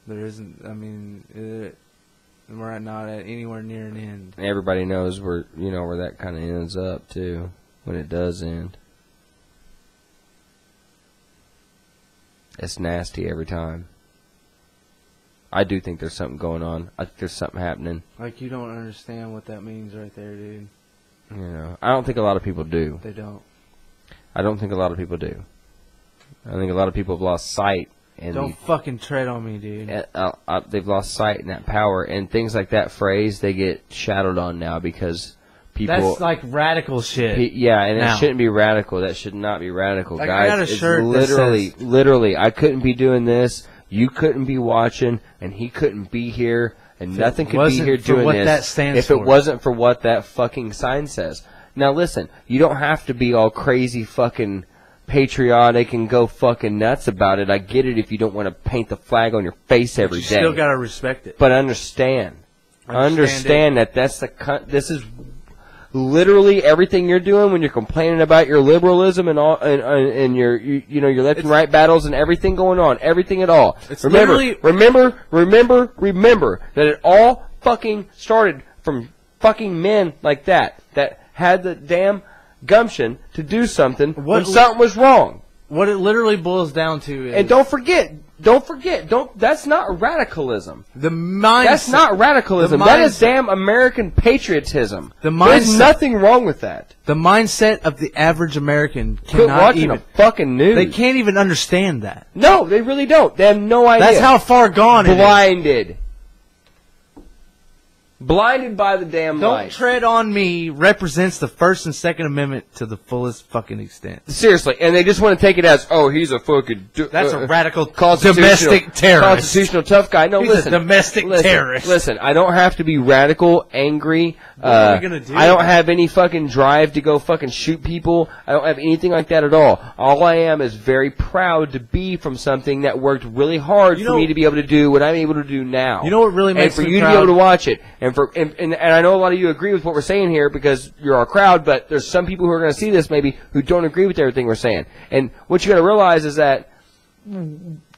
There isn't, I mean, we're not at anywhere near an end. Everybody knows where that kind of ends up too, when it does end. It's nasty every time. I do think there's something going on. I think there's something happening. Like, you don't understand what that means right there, dude. I don't think a lot of people do. They don't. I don't think a lot of people do. I think a lot of people have lost sight. And don't fucking tread on me, dude. They've lost sight in that power. And things like that phrase, they get shadowed on now because people... That's like radical shit. Yeah, and now. It shouldn't be radical. That should not be radical. Like, guys, I got a shirt literally, I couldn't be doing this. You couldn't be watching, and he couldn't be here, and nothing could be here doing what this that stands if for. it wasn't for what that fucking sign says. Now listen, you don't have to be all crazy fucking patriotic and go fucking nuts about it. I get it if you don't want to paint the flag on your face every day. You still gotta respect it. But understand that that's this is literally everything you're doing when you're complaining about your liberalism and all and your your left and right battles and everything going on, everything at all. Remember that it all fucking started from fucking men like that had the damn gumption to do something when something was wrong. What it literally boils down to is... And don't forget, that's not radicalism. The mindset. That's not radicalism. That is damn American patriotism. There's nothing wrong with that. The mindset of the average American Quit cannot watching even... the fucking news. They can't even understand that. No, they really don't. They have no idea. That's how far gone it is. Blinded. Blinded by the damn light. Don't tread on me represents the First and Second Amendment to the fullest fucking extent. Seriously, and they just want to take it as, oh, he's a fucking... That's a radical domestic terrorist. Constitutional tough guy. No, he's a domestic terrorist. Listen, I don't have to be radical, angry. What are we gonna do? I don't have any fucking drive to go fucking shoot people. I don't have anything like that at all. All I am is very proud to be from something that worked really hard for me to be able to do what I'm able to do now. You know what really makes me proud? And for you to be able to watch it. And I know a lot of you agree with what we're saying here because you're our crowd, but there's some people who are going to see this maybe who don't agree with everything we're saying. And what you got to realize is that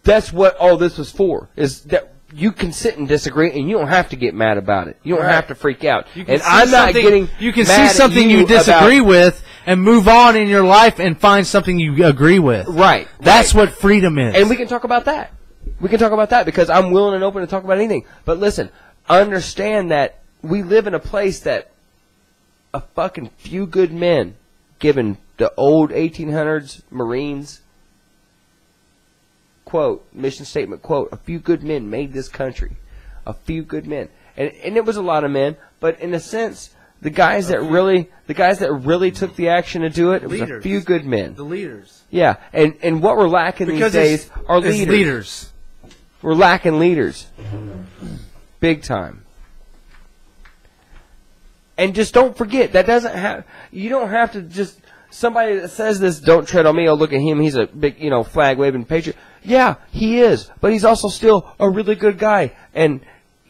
that's what all this was for, is that you can sit and disagree and you don't have to get mad about it. You don't have to freak out. And I'm not getting You can see something you disagree with and move on in your life and find something you agree with. Right. That's what freedom is. And we can talk about that. We can talk about that because I'm willing and open to talk about anything. But listen, understand that we live in a place that a fucking few good men, given the old 1800s Marines, quote, mission statement, quote, a few good men made this country. A few good men. And it was a lot of men, but in a sense, the guys that really took the action to do it, it was a few good men. The leaders. Yeah, and what we're lacking these days are leaders. We're lacking leaders. Big time. And just don't forget, you don't have to just, somebody that says this, don't tread on me, oh look at him, he's a big, flag waving patriot. Yeah, he is, but he's also still a really good guy. And,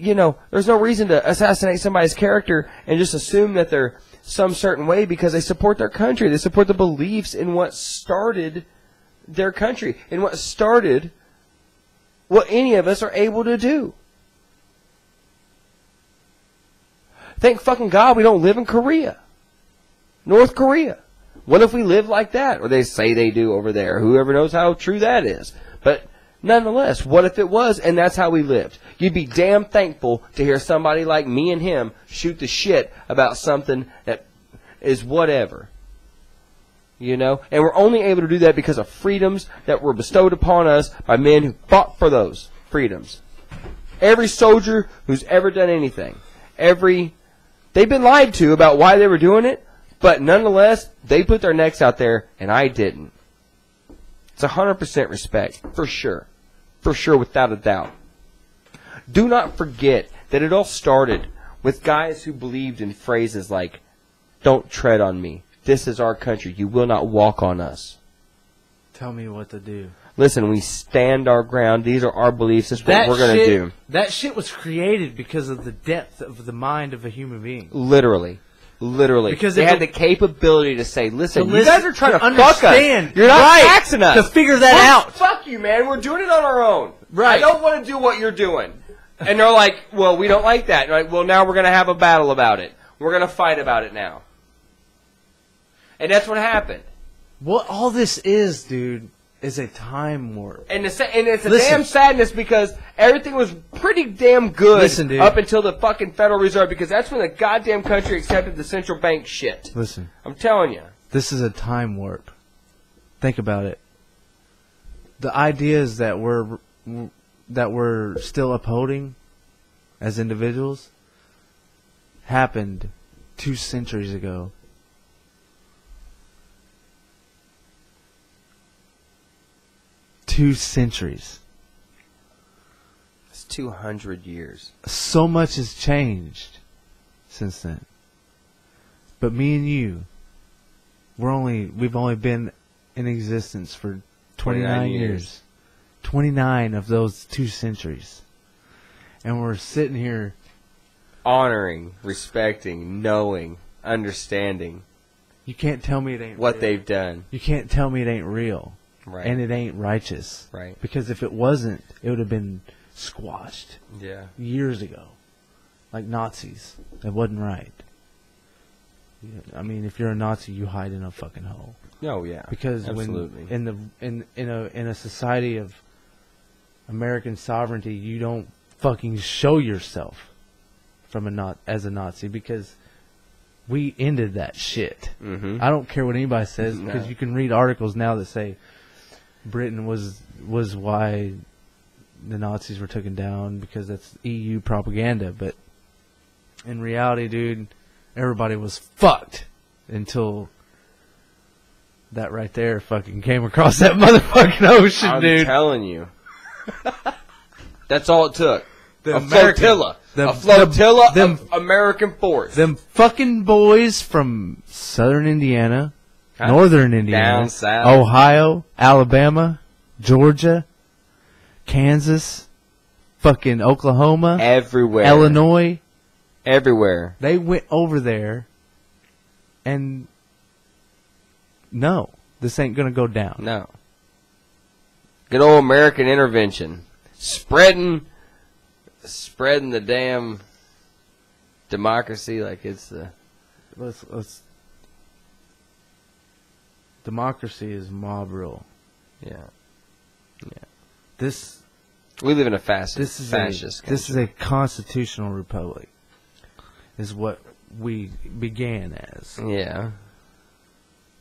there's no reason to assassinate somebody's character and just assume that they're some certain way because they support their country. They support the beliefs in what started their country, in what started what any of us are able to do. Thank fucking God we don't live in Korea. North Korea. What if we live like that? Or they say they do over there. Whoever knows how true that is. But nonetheless, what if it was and that's how we lived? You'd be damn thankful to hear somebody like me and him shoot the shit about something that is whatever. You know? And we're only able to do that because of freedoms that were bestowed upon us by men who fought for those freedoms. Every soldier who's ever done anything, they've been lied to about why they were doing it, but nonetheless, they put their necks out there, and I didn't. It's 100% respect, for sure. For sure, without a doubt. Do not forget that it all started with guys who believed in phrases like, "Don't tread on me. This is our country. You will not walk on us." Tell me what to do. Listen, we stand our ground. These are our beliefs. This is what we're going to do. That shit was created because of the depth of the mind of a human being. Literally. Because they had the capability to say, listen, you guys are trying to fuck us. You're not taxing us. To figure that out. Fuck you, man. We're doing it on our own. Right. I don't want to do what you're doing. And they're like, well, we don't like that. And they're like, well, now we're going to have a battle about it. We're going to fight about it now. And that's what happened. What all this is, dude, is a time warp. And it's a damn sadness because everything was pretty damn good up until the fucking Federal Reserve, because that's when the goddamn country accepted the central bank shit. Listen. I'm telling you. This is a time warp. Think about it. The ideas that we're still upholding as individuals happened 2 centuries ago. 2 centuries. It's 200 years. So much has changed since then. But me and you, we've only been in existence for 29 years. 29 of those 2 centuries. And we're sitting here honoring, respecting, knowing, understanding. You can't tell me it ain't what real. They've done. You can't tell me it ain't real. Right. And it ain't righteous. Right. Because if it wasn't, it would have been squashed. Yeah. Years ago. Like Nazis. That wasn't right. I mean, if you're a Nazi, you hide in a fucking hole. Oh yeah. Because absolutely. when in a society of American sovereignty, you don't fucking show yourself as a Nazi, because we ended that shit. Mm-hmm. I don't care what anybody says, because you can read articles now that say Britain was why the Nazis were taken down, because that's EU propaganda. But in reality, dude, everybody was fucked until that right there fucking came across that motherfucking ocean, dude. I'm telling you. That's all it took. A flotilla of American force. Them fucking boys from southern Indiana, northern Indiana, down south, Ohio, Alabama, Georgia, Kansas, fucking Oklahoma, everywhere, Illinois, everywhere. They went over there, and no, this ain't gonna go down. No. Good old American intervention, spreading the damn democracy like it's the. Let's. Democracy is mob rule. Yeah. We live in a fascist. This is a constitutional republic. Is what we began as. Yeah.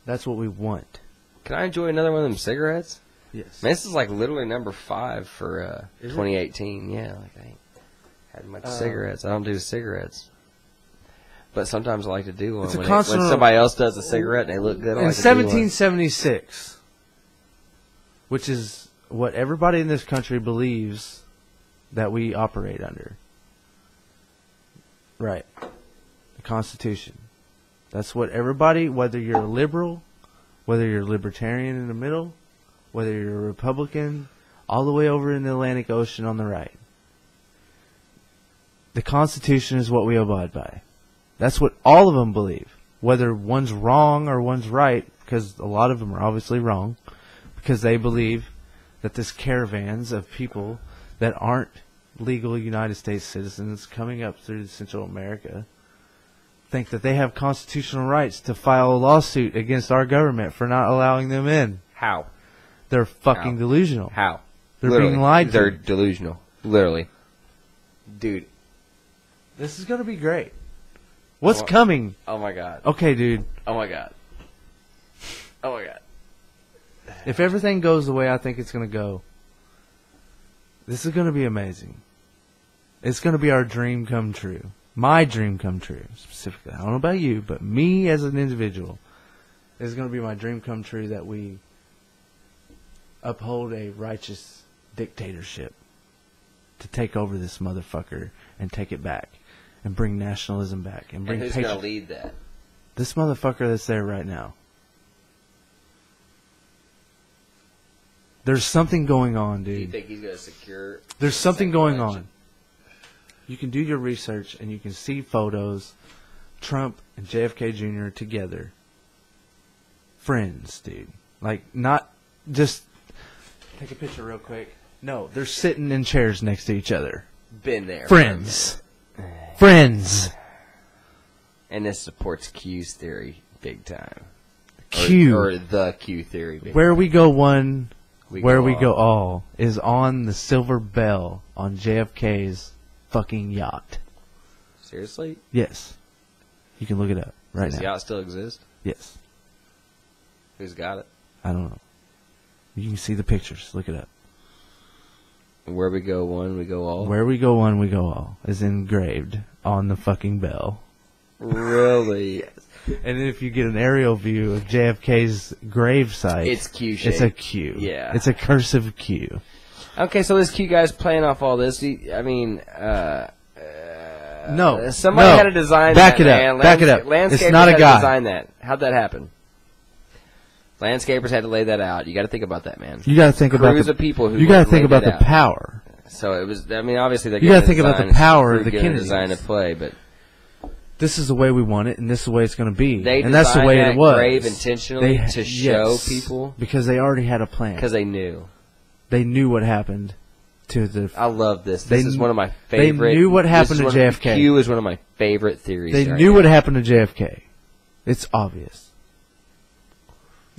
That's what we want. Can I enjoy another one of them cigarettes? Yes. Man, this is like literally number 5 for 2018. Yeah, like I ain't had much cigarettes. I don't do cigarettes. But sometimes I like to do one. When somebody else does a cigarette and they look good, I like to do one. In 1776, which is what everybody in this country believes that we operate under. Right. The Constitution. That's what everybody, whether you're a liberal, whether you're a libertarian in the middle, whether you're a Republican, all the way over in the Atlantic Ocean on the right. The Constitution is what we abide by. That's what all of them believe. Whether one's wrong or one's right, because a lot of them are obviously wrong, because they believe that this caravans of people that aren't legal United States citizens coming up through Central America think that they have constitutional rights to file a lawsuit against our government for not allowing them in. How? They're fucking delusional. How? They're Literally. being lied to. They're delusional. Literally. Dude. This is going to be great. What's coming? Oh, my God. Okay, dude. Oh, my God. Oh, my God. If everything goes the way I think it's going to go, this is going to be amazing. It's going to be our dream come true. My dream come true, specifically. I don't know about you, but me as an individual, it's going to be my dream come true that we uphold a righteous dictatorship to take over this motherfucker and take it back and bring nationalism back and bring who's going to lead that? This motherfucker that's there right now. There's something going on, dude. Do you think he's going to secure... There's something going on. You can do your research and you can see photos. Trump and JFK Jr. together. Friends, dude. Like, not just... Take a picture real quick. No, they're sitting in chairs next to each other. Been there. Friends. Friends. And this supports Q's theory big time. Q. Or the Q theory. Big Where time. we go one, where we all. go all, is on the silver bell on JFK's fucking yacht. Seriously? Yes. You can look it up right Does now. the yacht still exist? Yes. Who's got it? I don't know. You can see the pictures. Look it up. Where we go one, we go all? Where we go one, we go all is engraved on the fucking bell. Really? And if you get an aerial view of JFK's grave site, It's Q-shaped. It's a Q. Yeah. It's a cursive Q. Okay, so this Q guy's playing off all this. I mean, No. somebody no. had to design Back that. it up. Man. Back it up. Landscapers It's not a had guy. to design that. How'd that happen? Landscapers had to lay that out. You got to think about that, man. You got to think about Crews of people who You got to think laid about that the out. power. So it was. I mean, obviously they. You got to think about the power of the Kennedys. Kennedys. Design to play, but This is the way we want it, and this is the way it's going to be. they and that's the way designed it was. that grave intentionally to show yes, people because they already had a plan. because they knew. They knew what happened to the. I love this. This is one of my they favorite. knew what happened to JFK. Q is one of my favorite theories. They right knew now. what happened to JFK. It's obvious.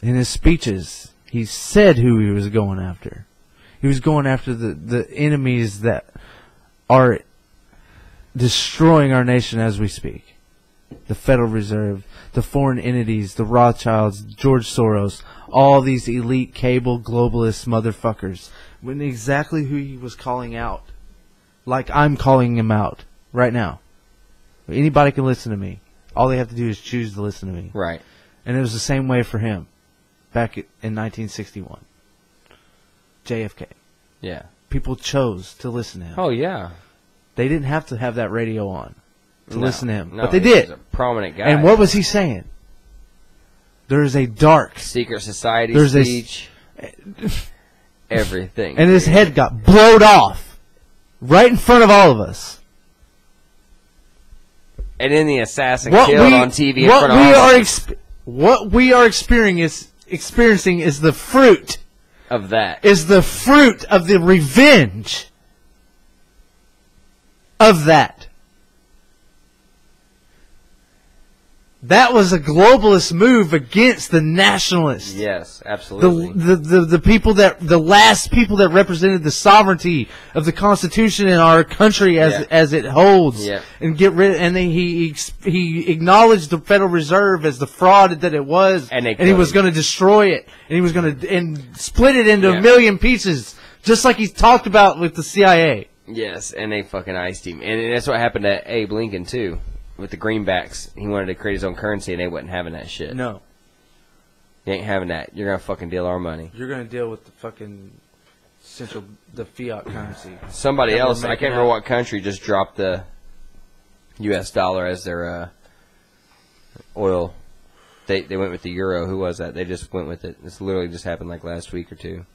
In his speeches, he said who he was going after. He was going after the enemies that are destroying our nation as we speak. The Federal Reserve, the foreign entities, the Rothschilds, George Soros, all these elite cable globalist motherfuckers. When exactly who he was calling out. Like I'm calling him out right now. Anybody can listen to me. All they have to do is choose to listen to me. Right. And it was the same way for him back in 1961. JFK. Yeah. People chose to listen to him. Oh yeah. They didn't have to have that radio on to listen to him. No, but they he did. was a prominent guy. And what was he saying? There is a dark. Secret society There's a speech. Everything. And his head got blowed off. Right in front of all of us. And then the assassin killed on TV in front of all of us. What we are experiencing is the fruit. Of that. Is the fruit of the revenge of that. That was a globalist move against the nationalists. Yes, absolutely. The people that the last people that represented the sovereignty of the Constitution in our country as it holds, and get rid. And then he acknowledged the Federal Reserve as the fraud that it was, and he was going to destroy it, and he was going to and split it into a million pieces, just like he talked about with the CIA. Yes, and they fucking iced him, and that's what happened to Abe Lincoln too. With the greenbacks, he wanted to create his own currency, and they wasn't having that shit. No. You ain't having that. You're going to fucking deal our money. You're going to deal with the fucking the fiat currency. Somebody else, I can't remember what country, just dropped the U.S. dollar as their oil. They went with the euro. Who was that? They just went with it. This literally just happened like last week or two.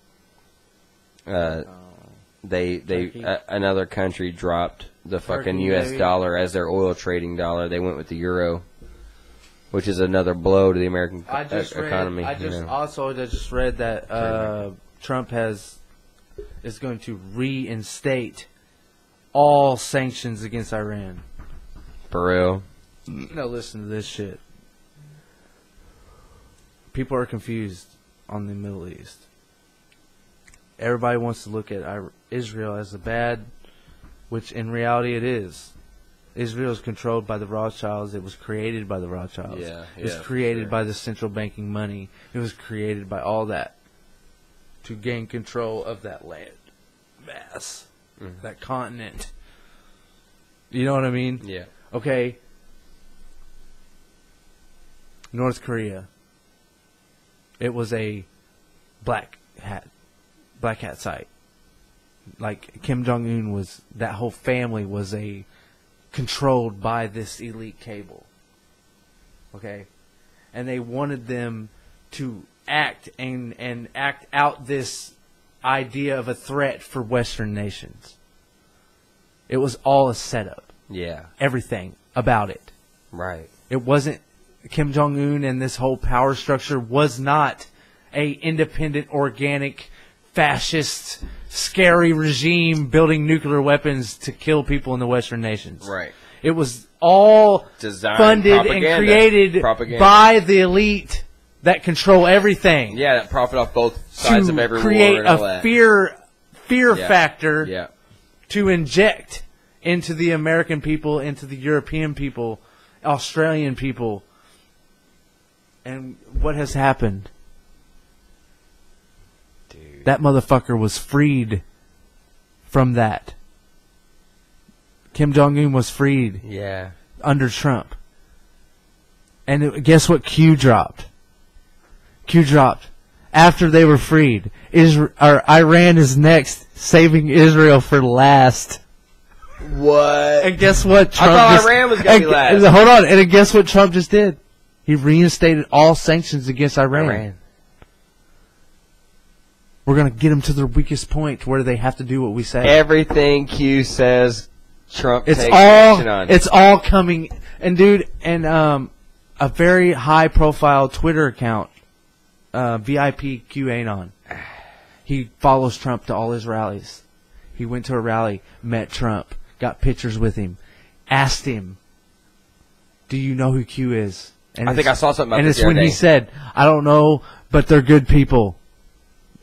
Another country dropped the fucking U.S. dollar as their oil trading dollar. They went with the euro, which is another blow to the American economy. I just read that Trump is going to reinstate all sanctions against Iran. For real? Now listen to this shit. People are confused on the Middle East. everybody wants to look at Israel as the bad, which in reality it is. Israel is controlled by the Rothschilds. It was created by the Rothschilds. It was created by the central banking money. It was created by all that to gain control of that land mass, that continent. You know what I mean? Yeah. Okay. North Korea. It was a black hat site. Like Kim Jong-un was, that whole family was controlled by this elite cable. Okay? And they wanted them to act and act out this idea of a threat for Western nations. It was all a setup. Yeah. Everything about it. Right. It wasn't, Kim Jong-un and this whole power structure was not a independent, organic, fascist, scary regime building nuclear weapons to kill people in the Western nations. Right. It was all funded and created by the elite that control everything. Yeah, that profit off both sides of every war create and all a that. fear factor Yeah. to inject into the American people, into the European people, Australian people. And what has happened? Dude. That motherfucker was freed from that. Kim Jong-un was freed. Yeah. Under Trump. And guess what Q dropped? Q dropped. After they were freed, Iran is next, saving Israel for last. What? And guess what? Trump I thought Iran was going to be last. Hold on. And guess what Trump just did? He reinstated all sanctions against Iran. We're going to get them to their weakest point where they have to do what we say. Everything Q says, Trump takes all action on. It's all coming. And dude, and a very high profile Twitter account, VIP QAnon. He follows Trump to all his rallies. He went to a rally, met Trump, got pictures with him, asked him, "Do you know who Q is?" And I think I saw something about and this it's when the other he day. said, "I don't know, but they're good people."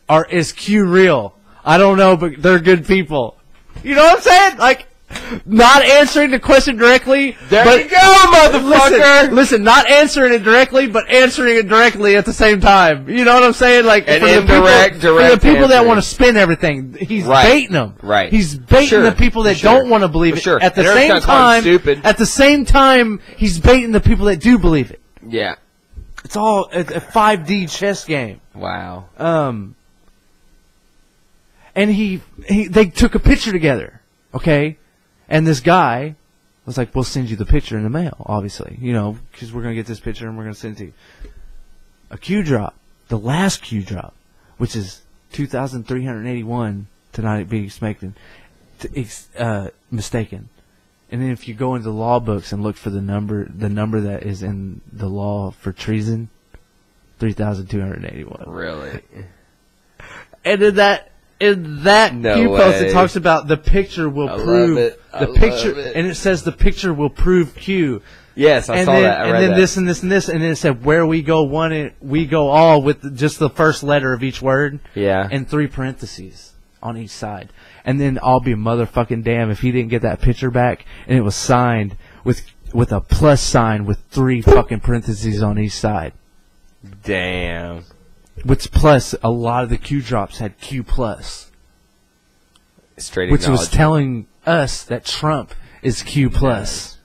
Or is Q real? I don't know, but they're good people. You know what I'm saying? Like, not answering the question directly. There you go, motherfucker! Listen, not answering it directly, but answering it directly at the same time. You know what I'm saying? Like, An for the indirect, people, direct for the people that answer. want to spin everything, he's Right. baiting them. Right. He's baiting Sure. the people that Sure. don't want to believe it. Sure. At the And same everyone's calling him time, stupid. at the same time, he's baiting the people that do believe it. Yeah. It's all a 5D chess game. Wow. And they took a picture together, okay? And this guy was like, "We'll send you the picture in the mail, obviously, you know, because we're gonna get this picture and we're gonna send it to you." A Q drop, the last Q drop, which is 2,381 to not be mistaken. And then if you go into the law books and look for the number that is in the law for treason, 3,281. Really? And in that No Q post, way. it talks about the picture will I prove love it. the picture, and it says the picture will prove Q. Yes, I and saw then, that. I and read then that. this and this and this, and then it said where we go one, we go all with just the first letter of each word. Yeah. And 3 parentheses on each side. And then I'll be motherfucking damn if he didn't get that picture back and it was signed with a plus sign with 3 fucking parentheses on each side. Damn. Which plus a lot of the Q drops had Q plus. Straight Which was acknowledgement. telling us that Trump is Q plus.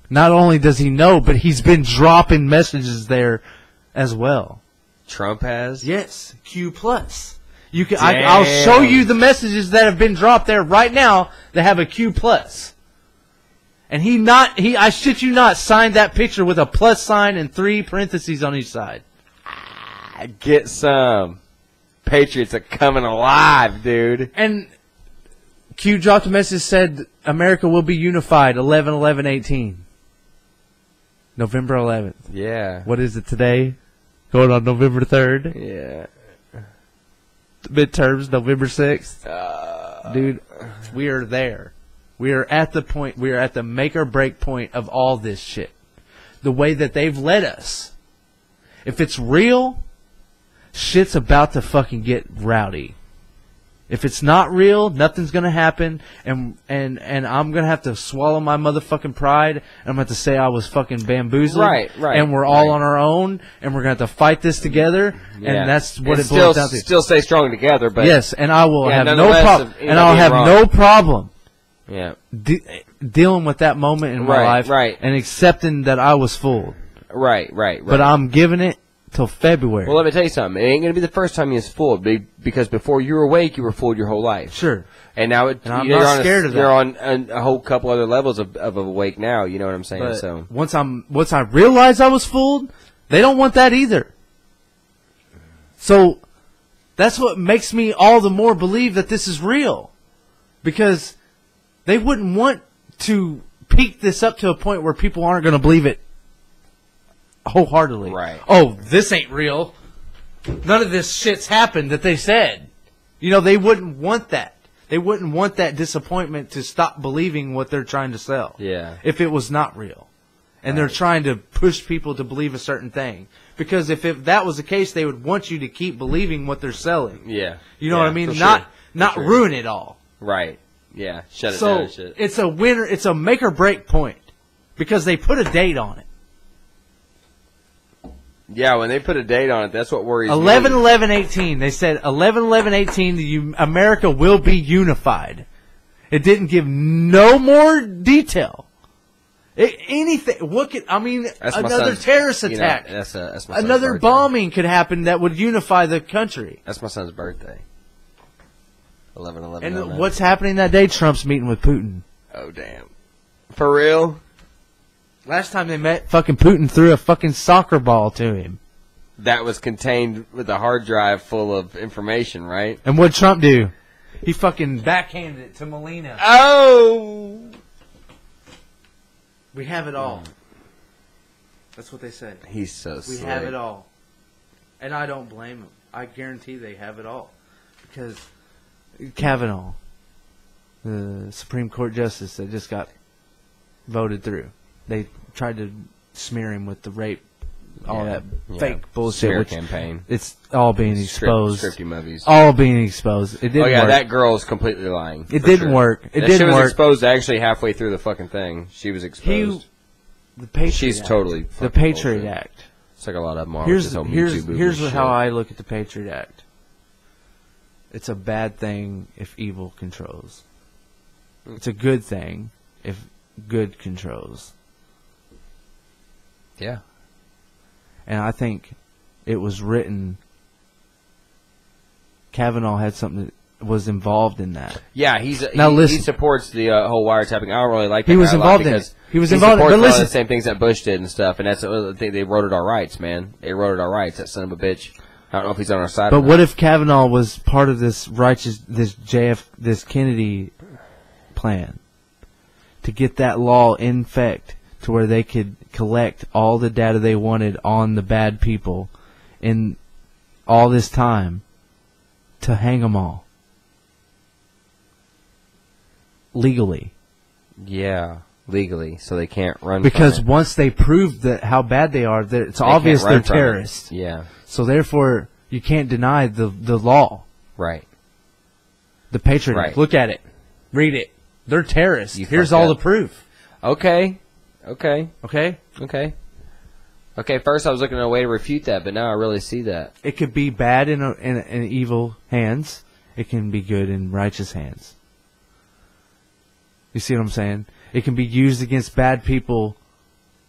Not only does he know, but he's been dropping messages there as well. Trump has? Yes, Q plus. You can. I'll show you the messages that have been dropped there right now that have a Q plus. And I shit you not, signed that picture with a plus sign and 3 parentheses on each side. Get some. Patriots are coming alive, dude. And Q dropped a message said America will be unified 11/11/18. November 11th. Yeah. What is it today? Going on November 3rd. Yeah. Midterms November 6th. Dude, we are there. We are at the point, we are at the make or break point of all this shit. The way that they've led us. If it's real, shit's about to fucking get rowdy. If it's not real, nothing's gonna happen, and I'm gonna have to swallow my motherfucking pride, and I'm gonna have to say I was fucking bamboozled, right, and we're all on our own, and we're gonna have to fight this together, and that's what it boils down to. Still stay strong together, but yes, and I will have no problem, yeah, dealing with that moment in my life, and accepting that I was fooled, right. But I'm giving it till February. Well, let me tell you something. It ain't going to be the first time you was fooled, because before you were awake, you were fooled your whole life. Sure. And now I'm not scared of that. You're on a whole couple other levels of awake now. You know what I'm saying? But so once I realized I was fooled, they don't want that either. So that's what makes me all the more believe that this is real, because they wouldn't want to peak this up to a point where people aren't going to believe it wholeheartedly. Right. Oh, this ain't real. None of this shit's happened that they said. You know, they wouldn't want that. They wouldn't want that disappointment to stop believing what they're trying to sell. Yeah. If it was not real. And they're trying to push people to believe a certain thing. Because if that was the case, they would want you to keep believing what they're selling. Yeah. You know what I mean? Not ruin it all. Right. Yeah. Shut it down. So it's a winner. It's a make or break point. Because they put a date on it. Yeah, when they put a date on it, that's what worries me. 11/11/18. They said 11/11/18. America will be unified. It didn't give no more detail. Anything. What could? I mean, another terrorist attack. That's my son's another birthday. bombing could happen that would unify the country. That's my son's birthday. 11/11. And what's happening that day? Trump's meeting with Putin. Oh damn! For real? Last time they met, fucking Putin threw a fucking soccer ball to him. That was contained with a hard drive full of information, right? And what'd Trump do? He fucking backhanded it to Melina. Oh! We have it all. That's what they say. He's so We slick. have it all. And I don't blame them. I guarantee they have it all. Because Kavanaugh, the Supreme Court justice that just got voted through, they tried to smear him with the rape, all that fake bullshit. Smear campaign. It's all being exposed. Scripty movies. All being exposed. It didn't work. That girl is completely lying. It didn't work. It didn't she was work. exposed actually halfway through the fucking thing. She was exposed. The Patriot She's Act. totally The Patriot bullshit. Act. It's like a lot of them are. Here's shit. how I look at the Patriot Act. It's a bad thing if evil controls. It's a good thing if good controls. Yeah. And I think it was written. Kavanaugh had something that was involved in that. Yeah, he supports the whole wiretapping. I don't really like that. He was involved in it. He was involved in it. But listen, the same things that Bush did and stuff, and that's the thing. They wrote it our rights, man. They wrote it our rights. That son of a bitch. I don't know if he's on our side. But what if Kavanaugh was part of this this Kennedy plan to get that law in effect to where they could collect all the data they wanted on the bad people in all this time to hang them all legally? Yeah, legally, so they can't run. Because once they prove that how bad they are, that it's obvious they're terrorists. Yeah. So therefore, you can't deny the law. Right. The Patriot Act. Look at it. Read it. They're terrorists. Here's all the proof. Okay. First, I was looking at a way to refute that, but now I really see that. It could be bad in evil hands. It can be good in righteous hands. You see what I'm saying? It can be used against bad people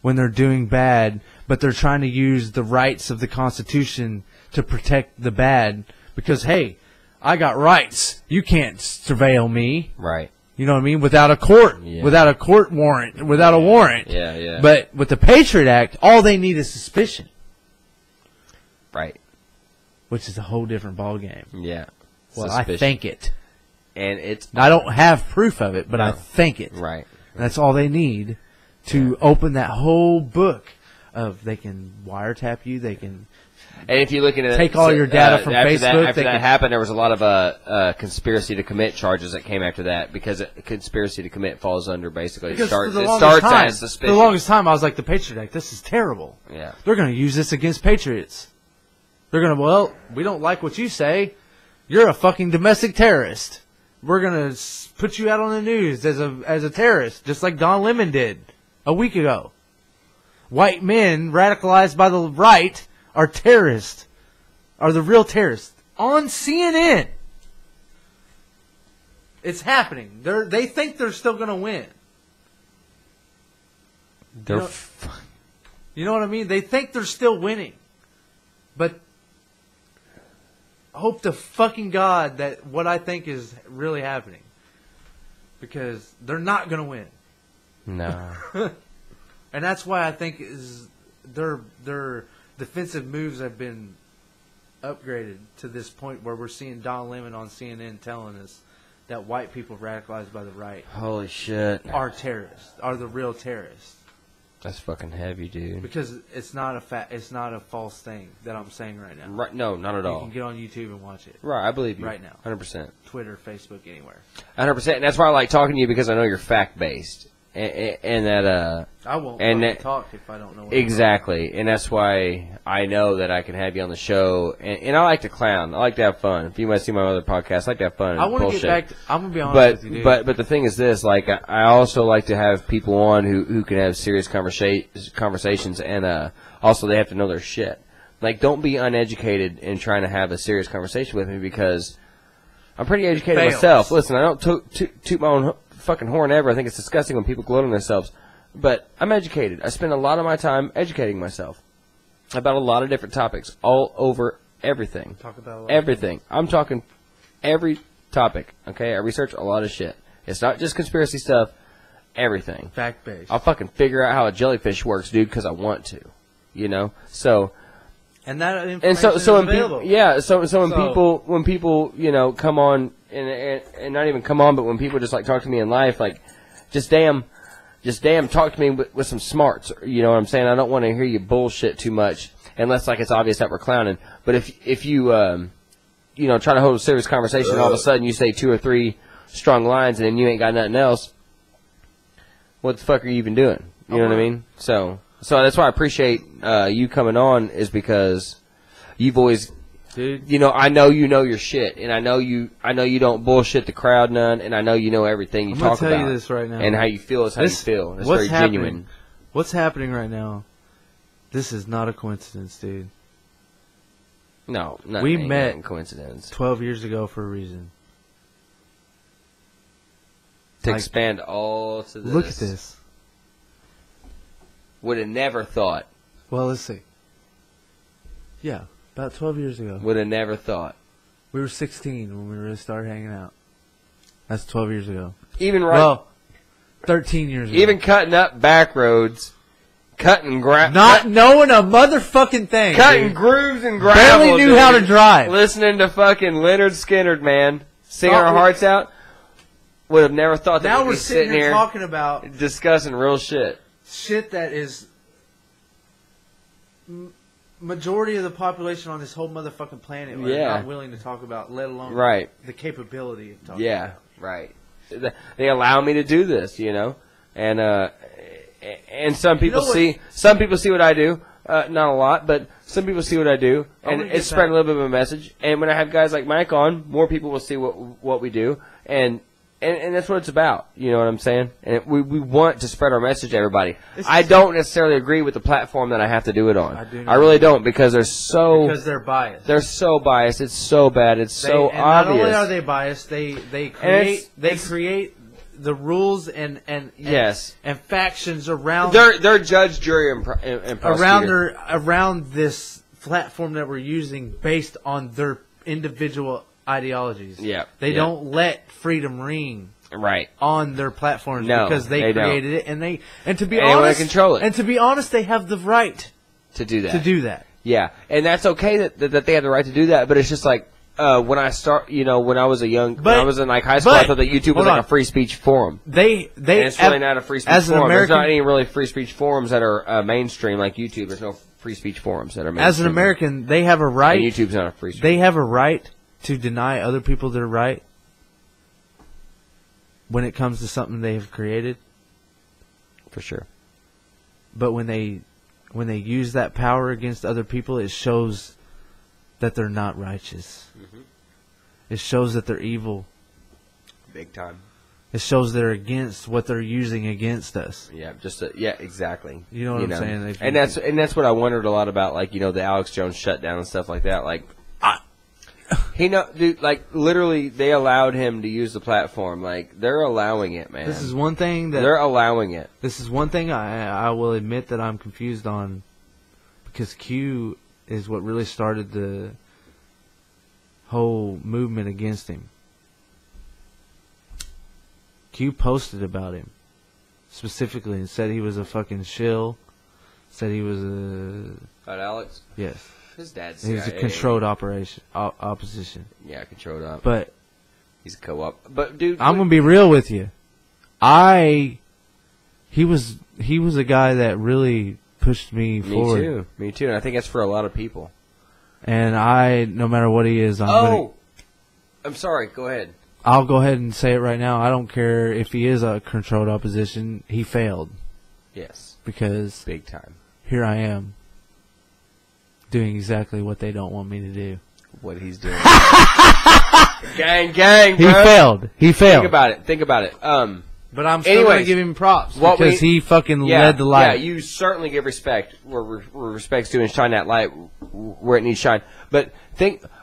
when they're doing bad, but they're trying to use the rights of the Constitution to protect the bad because, hey, I got rights. You can't surveil me. Right. You know what I mean? Without a court. Yeah. Without a court warrant. Without a warrant. Yeah. But with the Patriot Act, all they need is suspicion. Right. Which is a whole different ballgame. Yeah. Well, suspicion. I think it. And I don't have proof of it, but I think it. Right. And that's all they need to open that whole book of they can wiretap you, they can and if you look into take all your data from Facebook. After that happened, there was a lot of conspiracy to commit charges that came after that because conspiracy to commit falls under basically it starts as suspicion. For the longest time, I was like, the Patriot Act, this is terrible. Yeah. They're going to use this against patriots. They're going to, well, we don't like what you say. You're a fucking domestic terrorist. We're going to put you out on the news as a terrorist, just like Don Lemon did a week ago. White men radicalized by the right are terrorists, are the real terrorists. On CNN. It's happening. They think they're still going to win. You know what I mean? They think they're still winning. But hope to fucking God that what I think is really happening. Because they're not going to win. No. And that's why I think their defensive moves have been upgraded to this point where we're seeing Don Lemon on CNN telling us that white people radicalized by the right, holy shit, are terrorists, are the real terrorists. That's fucking heavy, dude. Because it's not a false thing that I'm saying right now. Right? No, not at all. You can get on YouTube and watch it. Right, I believe you. Right now. 100%. Twitter, Facebook, anywhere. 100%. And that's why I like talking to you, because I know you're fact based, and that I won't talk if I don't know what exactly. And that's why I know that I can have you on the show. And I like to clown. I like to have fun. If you might see my other podcast, I like to have fun. I want to get back. I'm gonna be honest with you, dude. But the thing is this: like, I also like to have people on who can have serious conversations, and also they have to know their shit. Like, don't be uneducated in trying to have a serious conversation with me, because I'm pretty educated myself. Listen, I don't toot my own fucking horn ever. I think it's disgusting when people gloat on themselves. But I'm educated. I spend a lot of my time educating myself about a lot of different topics, all over everything. Talk about a lot everything. I'm talking every topic. Okay, I research a lot of shit. It's not just conspiracy stuff. Everything. Fact based. I'll fucking figure out how a jellyfish works, dude, because I want to. You know. So. And that information is available. When people come on and not even come on, but when people just like talk to me in life, like just damn talk to me with some smarts. You know what I'm saying? I don't want to hear you bullshit too much unless like it's obvious that we're clowning. But if you try to hold a serious conversation, and all of a sudden you say 2 or 3 strong lines and then you ain't got nothing else, what the fuck are you even doing? You know what I mean? So that's why I appreciate you coming on, is because you've always, dude. I know you know your shit, and I know you don't bullshit the crowd none, and I know you know everything you talk about. I'm gonna tell you this right now, and how you feel is how you feel. It's very genuine. What's happening right now? This is not a coincidence, dude. No, we met in coincidence 12 years ago for a reason. To expand all to this. Look at this. Would have never thought. Well, let's see. Yeah, about 12 years ago. Would have never thought. We were 16 when we really started hanging out. That's 12 years ago. Well, 13 years ago. Even cutting up back roads, cutting gravel. Not knowing a motherfucking thing. Cutting grooves and gravel. Barely knew how to drive. Listening to fucking Leonard Skinner, man. Singing our hearts out. Would have never thought that we'd be sitting here talking about discussing real shit. Shit that is majority of the population on this whole motherfucking planet are not willing to talk about, let alone the capability of talking about. Right. They allow me to do this, and some people see what I do, not a lot, but some people see what I do, and it's spreading a little bit of a message. And when I have guys like Mike on, more people will see what we do, and that's what it's about. You know what I'm saying? And we want to spread our message to everybody. I don't necessarily agree with the platform that I have to do it on. I really don't, because because they're biased. They're so biased. It's so bad. It's so obvious. Not only are they biased, they create the rules and factions around. They're judge, jury, and prosecutor around this platform that we're using based on their individual ideologies. They don't let freedom ring on their platforms because they created it, and to be honest, control it. And to be honest, they have the right to do that. Yeah, and that's okay that they have the right to do that. But it's just like when I when I was when I was in like high school, I thought that YouTube was like a free speech forum. And it's really not a free speech forum. There's not any really free speech forums that are mainstream like YouTube. There's no free speech forums that are mainstream. As an American, they have a right. And YouTube's not a free speech. They have a right to deny other people their right when it comes to something they have created. For sure. But when they use that power against other people, it shows that they're not righteous. Mm-hmm. It shows that they're evil. Big time. It shows they're against what they're using against us. Yeah, yeah, exactly. You know what I'm saying? And that's what I wondered a lot about, like, the Alex Jones shutdown and stuff like that. Like, dude, like, literally, they allowed him to use the platform. Like, they're allowing it, man. This is one thing that they're allowing it. This is one thing I will admit that I'm confused on, because Q is what really started the whole movement against him. Q posted about him specifically and said he was a fucking shill. Said he was a... About Alex? Yes. His dad's he was a controlled opposition. Yeah, controlled op. But... He's a co-op. But, dude... I'm going to be real with you. He was a guy that really pushed me forward. Me too. And I think that's for a lot of people. And no matter what he is, I'm sorry. Go ahead. I'll go ahead and say it right now. I don't care if he is a controlled opposition. He failed. Yes. Because big time. Here I am doing exactly what they don't want me to do. What he's doing. Gang, bro. He failed. Think about it. But I'm still going to give him props because he fucking led the light. Yeah, you certainly give respect where respect's due and shine that light where it needs shine. But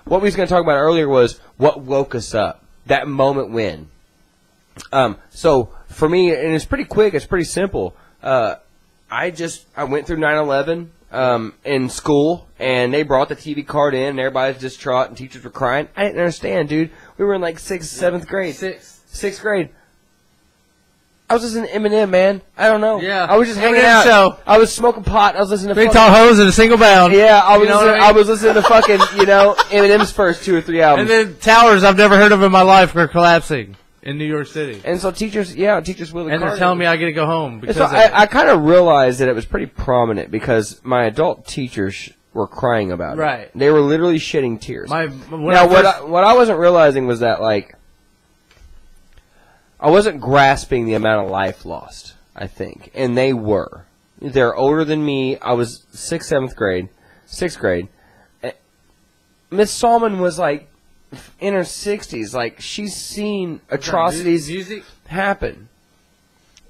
what we was going to talk about earlier was what woke us up. That moment when. So for me, and it's pretty quick, it's pretty simple. I went through 9/11 in school, and they brought the TV card in, and everybody's distraught, and teachers were crying. I didn't understand, dude. We were in like 6th, 7th grade. Sixth grade. I was listening to Eminem, man. I don't know. Yeah. I was just hanging out. Show. I was smoking pot. I was listening to Big tall hose in a single bound. Yeah, I was listening to fucking, Eminem's first 2 or 3 albums. And then towers I've never heard of in my life are collapsing in New York City. And so teachers will. And they're telling me I get to go home. Because so I kind of realized that it was pretty prominent because my adult teachers were crying about it. Right. They were literally shedding tears. What I wasn't realizing was that, like, I wasn't grasping the amount of life lost, I think. And they were. They're older than me. I was 6th grade. Miss Salmon was like in her 60s. Like, she's seen atrocities happen.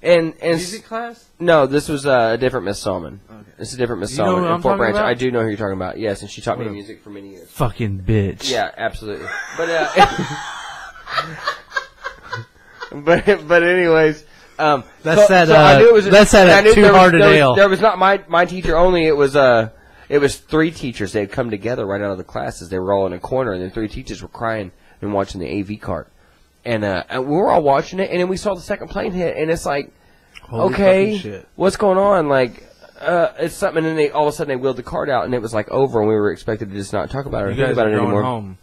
And music class? No, this was a different Miss Salmon. Okay. This is a different Miss Salmon in Fort Branch. About? I do know who you're talking about. Yes, and she taught me music for many years. Fucking bitch. Yeah, absolutely. But but anyways, that's too hard a nail. There was not my teacher only. It was 3 teachers. They had come together right out of the classes. They were all in a corner, and then 3 teachers were crying and watching the AV cart. And we were all watching it, and then we saw the second plane hit, and it's like, holy okay, shit. What's going on? Like, it's something, and then all of a sudden they wheeled the cart out, and it was like over, and we were expected to just not talk about it or think about it anymore. Home.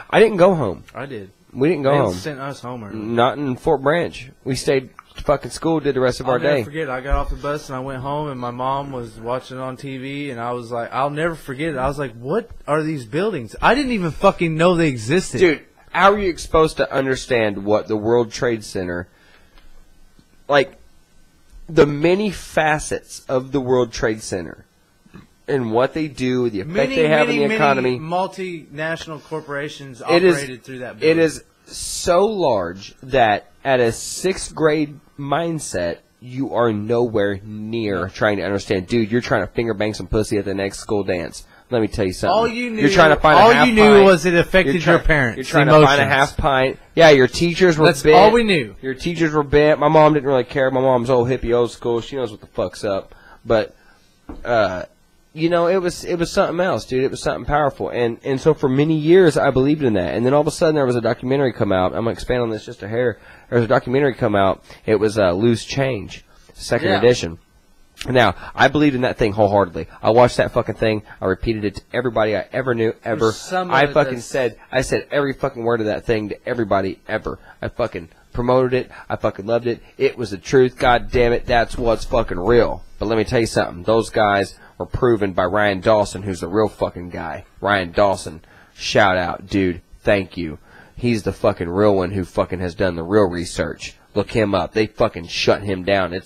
I didn't go home. I did. We didn't go home. They sent us home early. Not in Fort Branch. We stayed fucking school, did the rest of our day. I'll never forget. I got off the bus and I went home, and my mom was watching on TV, and I was like, I'll never forget it. I was like, what are these buildings? I didn't even fucking know they existed. Dude, how are you supposed to understand what the World Trade Center, like, the many facets of the World Trade Center and what they do, the effect they have in the economy. Multinational corporations operated through that building. It is so large that at a 6th grade mindset, you are nowhere near trying to understand. Dude, you're trying to finger bang some pussy at the next school dance. Let me tell you something. All you knew, you're trying to find a half pint. All you knew was it affected your parents. You're trying to find a half pint. Yeah, your teachers were That's bent. all we knew. Your teachers were bent. My mom didn't really care. My mom's old hippie, old school. She knows what the fuck's up. But, it was something else, dude. It was something powerful. And so for many years, I believed in that. And then all of a sudden, there was a documentary come out. I'm going to expand on this just a hair. There was a documentary come out. It was Loose Change, second edition. Now, I believed in that thing wholeheartedly. I watched that fucking thing. I repeated it to everybody I ever knew, ever. I said every fucking word of that thing to everybody ever. I fucking promoted it. I fucking loved it. It was the truth. God damn it. That's what's fucking real. But let me tell you something. Those guys were proven by Ryan Dawson, who's the real fucking guy. Ryan Dawson. Shout out, dude. Thank you. He's the fucking real one who fucking has done the real research. Look him up. They fucking shut him down.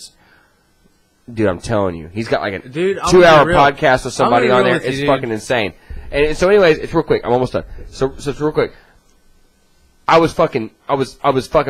Dude, I'm telling you. He's got like a 2-hour podcast with somebody on there. It's fucking insane. And so, anyways, it's real quick. I'm almost done. So it's real quick. I was fucking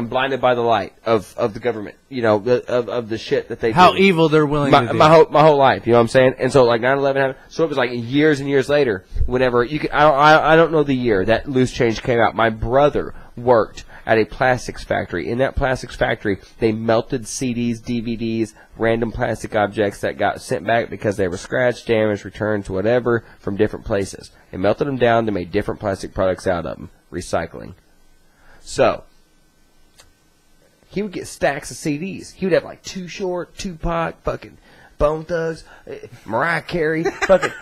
blinded by the light of the government, you know, of the shit that they How do. evil they're willing to do. My whole life, you know what I'm saying? And so like 9/11 happened. So it was like years and years later, whenever you could, I don't know the year that Loose Change came out. My brother worked at a plastics factory. In that plastics factory, they melted CDs, DVDs, random plastic objects that got sent back because they were scratched, damaged, returned to whatever from different places. They melted them down. They made different plastic products out of them. Recycling. So, he would get stacks of CDs. He would have like Too Short, Tupac, fucking Bone Thugs, Mariah Carey, fucking,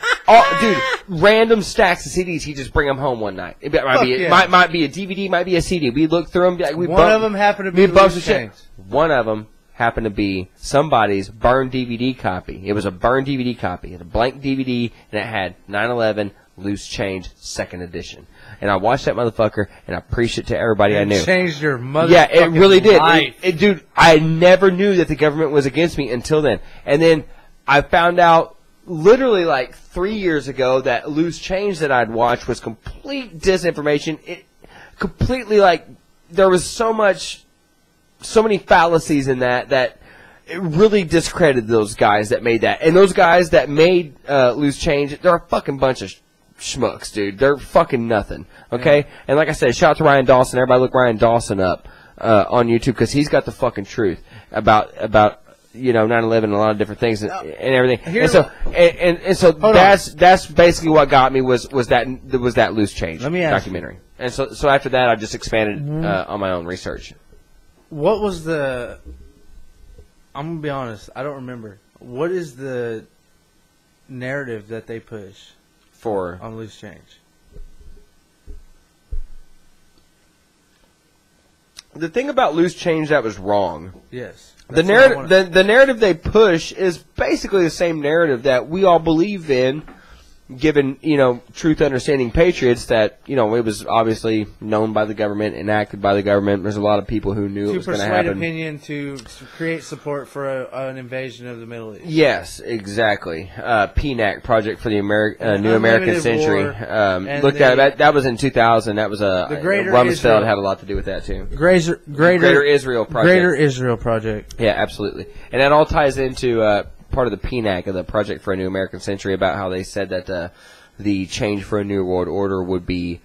dude, random stacks of CDs. He'd just bring them home one night. It might be a DVD, might be a CD. We'd look through them. One of them happened to be Loose Change. One of them happened to be somebody's burned DVD copy. It was a burned DVD copy. It had a blank DVD, and it had 9/11 Loose Change 2nd edition. And I watched that motherfucker, and I preached it to everybody I knew. It changed your motherfucking Yeah, it really did. life. Dude, I never knew that the government was against me until then. And then I found out literally like 3 years ago that Loose Change that I'd watched was complete disinformation. It completely, like, there was so many fallacies in that it really discredited those guys that made that. And those guys that made Loose Change, they're a fucking bunch of schmucks, dude. They're fucking nothing. Okay? Yeah. And like I said, shout out to Ryan Dawson. Everybody look Ryan Dawson up on YouTube because he's got the fucking truth about you know 9/11 and a lot of different things and everything. And so that's basically what got me was that Loose Change documentary. And so after that, I just expanded on my own research. What was the? I'm gonna be honest. I don't remember. What is the narrative that they push on Loose Change? The thing about Loose Change that was wrong. Yes. The narrative they push is basically the same narrative that we all believe in, given, you know, truth understanding patriots that, you know, it was obviously known by the government, enacted by the government. There's a lot of people who knew it was going to happen. To persuade opinion to create support for an invasion of the Middle East. Yes, exactly. PNAC, Project for the New American Century. Looked at it. That was in 2000. That was Rumsfeld had a lot to do with that too. Greater Israel Project. Greater Israel Project. Yeah, absolutely. And that all ties into part of the PNAC of the Project for a New American Century about how they said that the change for a new world order would be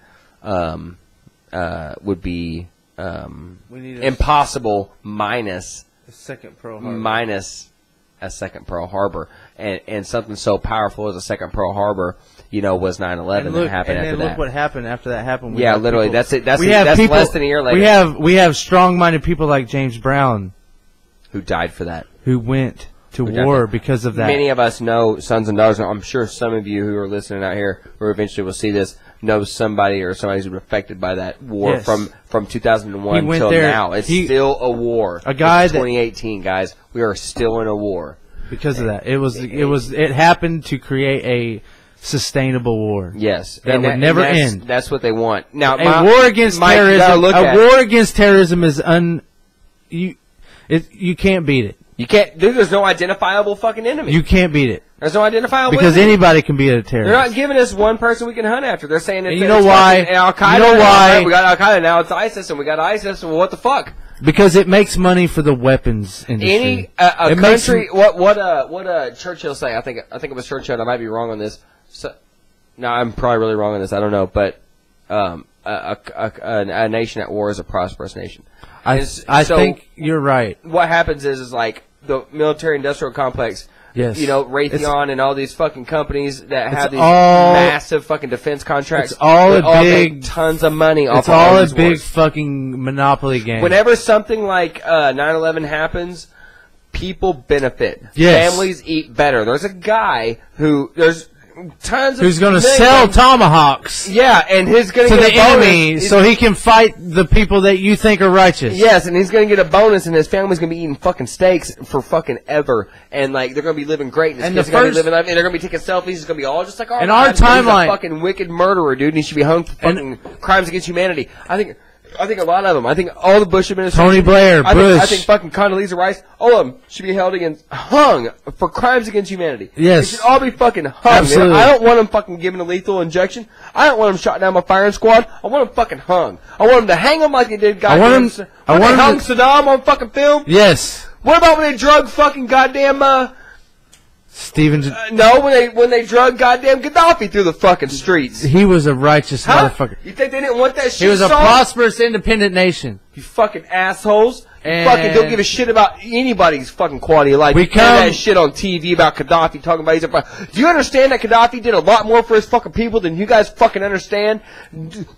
impossible minus a second Pearl Harbor. And something so powerful as a second Pearl Harbor, you know, was 9/11 that happened after that. And look what happened after that happened. Yeah, literally, that's it. That's less than a year later. We have strong-minded people like James Brown, who died for that, who went to war because of that. Many of us know sons and daughters. I'm sure some of you who are listening out here, or eventually will see this, know somebody or somebody who's been affected by that war from 2001 till now. It's still a war. A guy it's 2018, guys. We are still in a war because of that. It happened to create a sustainable war. Yes, that would never end. That's what they want. Now, a war against terrorism. A war against terrorism is you can't beat it. You can't. There's no identifiable fucking enemy. You can't beat it. There's no identifiable because enemy. Anybody can be a terrorist. They're not giving us one person we can hunt after. They're saying you know why? Al-Qaeda. You know why? We got Al-Qaeda now. It's ISIS, and we got ISIS. Well, what the fuck? Because it makes money for the weapons industry. Country. What Churchill say? I think it was Churchill. And I might be wrong on this. No, I'm probably really wrong on this. I don't know, but a nation at war is a prosperous nation. I think you're right. What happens is like the military-industrial complex, yes, you know, Raytheon and all these fucking companies that have these massive fucking defense contracts. It's all make tons of money off. It's all a big fucking monopoly game. Whenever something like 9/11 happens, people benefit. Yes. Families eat better. There's a guy who's going to sell tomahawks. Yeah, and he's going to get the enemy so he can fight the people that you think are righteous. Yes, and he's going to get a bonus, and his family's going to be eating fucking steaks for fucking ever, and like they're going to be living great. And they're going to be taking selfies. It's going to be all just like our timeline. He's a fucking wicked murderer, dude. And he should be hung for fucking crimes against humanity. I think I think a lot of them. I think all the Bush administration. Tony Blair, Bush. I think fucking Condoleezza Rice, all of them should be hung for crimes against humanity. Yes. They should all be fucking hung. Absolutely. I don't want them fucking given a lethal injection. I don't want them shot down by firing squad. I want them fucking hung. I want them to hang them like they did I want them hung Saddam on fucking film. Yes. What about when they drug fucking goddamn Stevens. No, when they drug goddamn Gaddafi through the fucking streets. He was a righteous motherfucker. You think they didn't want that shit? He was a prosperous, independent nation. You fucking assholes. And you fucking don't give a shit about anybody's fucking quality of life. You that shit on TV about Gaddafi talking about do you understand that Gaddafi did a lot more for his fucking people than you guys fucking understand?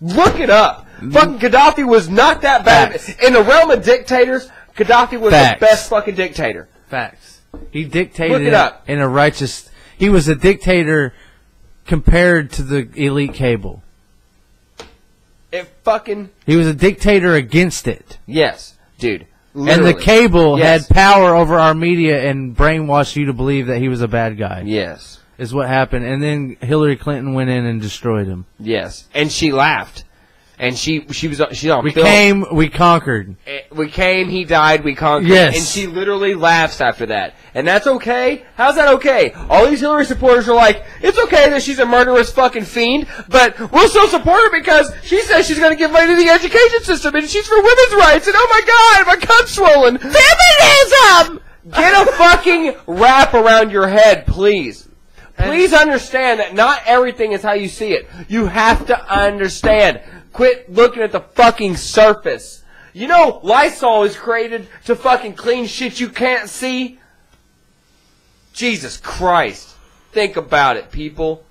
Look it up. Fucking Gaddafi was not that bad. Facts. In the realm of dictators, Gaddafi was Facts. the best fucking dictator. Facts. He dictated Look it up. in a righteous. He was a dictator compared to the elite cable. He was a dictator against it. Yes, dude. Literally. And the cable had power over our media and brainwashed you to believe that he was a bad guy. Yes. Is what happened. And then Hillary Clinton went in and destroyed him. Yes. And she laughed. And she's on film. We conquered. We came, he died, we conquered. Yes. And she literally laughs after that. And that's okay? How's that okay? All these Hillary supporters are like, it's okay that she's a murderous fucking fiend, but we'll still support her because she says she's going to give money to the education system and she's for women's rights and oh my god, my cut's swollen. Feminism! Get a fucking wrap around your head, please. Please understand that not everything is how you see it. You have to understand. Quit looking at the fucking surface. You know Lysol is created to fucking clean shit you can't see? Jesus Christ. Think about it, people.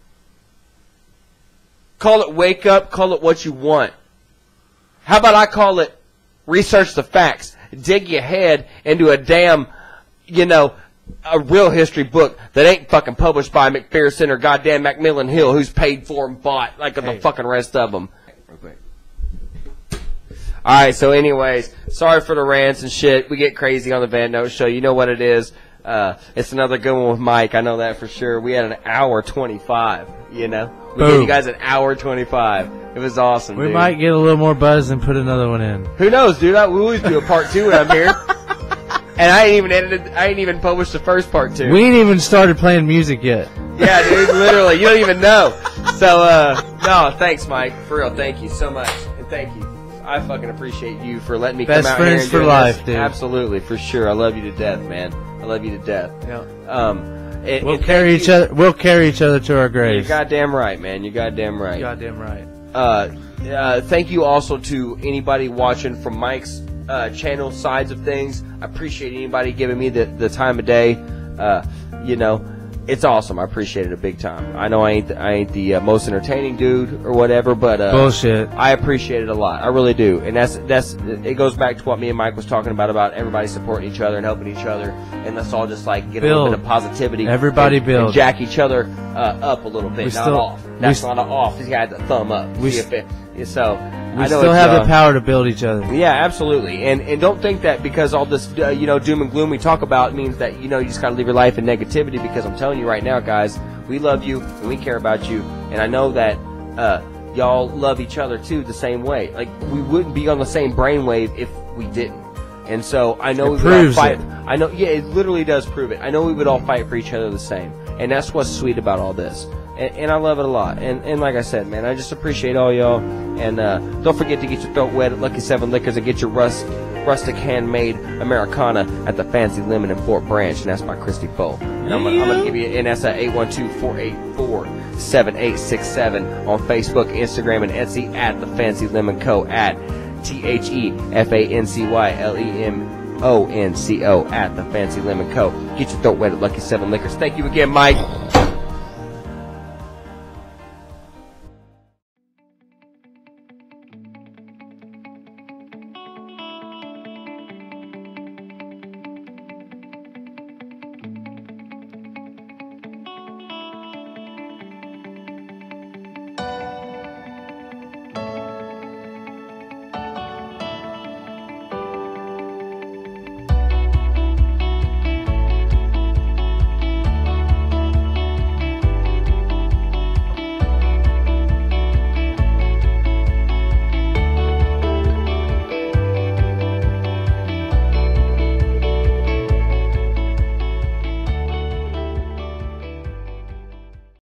Call it wake up, call it what you want. How about I call it research the facts? Dig your head into a damn, a real history book that ain't fucking published by McPherson or goddamn Macmillan Hill who's paid for and bought like the fucking rest of them. Alright, so anyways, sorry for the rants and shit. We get crazy on the VanNote show. You know what it is. It's another good one with Mike. I know that for sure. We had an hour 25, We gave you guys an hour 25. It was awesome, We might get a little more buzz and put another one in. Who knows, dude? We always do a part 2 when I'm here. And I ain't even published the first part 2. We ain't even started playing music yet. Yeah, dude, literally. You don't even know. So, no, thanks, Mike. For real, thank you so much. And thank you. I fucking appreciate you for letting me come out here and Best friends for life, dude. Absolutely, for sure. I love you to death, man. I love you to death. Yeah. We'll carry each other. We'll carry each other to our graves. You're goddamn right, man. You're goddamn right. Goddamn right. Thank you also to anybody watching from Mike's channel sides of things. I appreciate anybody giving me the time of day. It's awesome. I appreciate it a big time. I know I ain't the most entertaining dude or whatever, but bullshit. I appreciate it a lot. I really do. And that's it goes back to what me and Mike was talking about everybody supporting each other and helping each other, and let's all just like get a little bit of positivity. Everybody build. And jack each other up a little bit, not off. That's not an off. You had the thumb up. We still have the power to build each other. Yeah, absolutely. And don't think that because all this doom and gloom we talk about means that you just gotta live your life in negativity, because I'm telling you right now, guys, we love you and we care about you, and I know that y'all love each other too the same way. Like, we wouldn't be on the same brainwave if we didn't. And so I know we would all fight. I know, yeah, it literally does prove it. I know we would all fight for each other the same, and that's what's sweet about all this. And I love it a lot. And like I said, man, I just appreciate all y'all. And don't forget to get your throat wet at Lucky 7 Liquors and get your rustic handmade Americana at the Fancy Lemon in Fort Branch. And that's by Christy Foe. And I'm going to give you an that's at 812-484-7867 on Facebook, Instagram, and Etsy at the Fancy Lemon Co. at TheFancyLemonCo at the Fancy Lemon Co. Get your throat wet at Lucky 7 Liquors. Thank you again, Mike.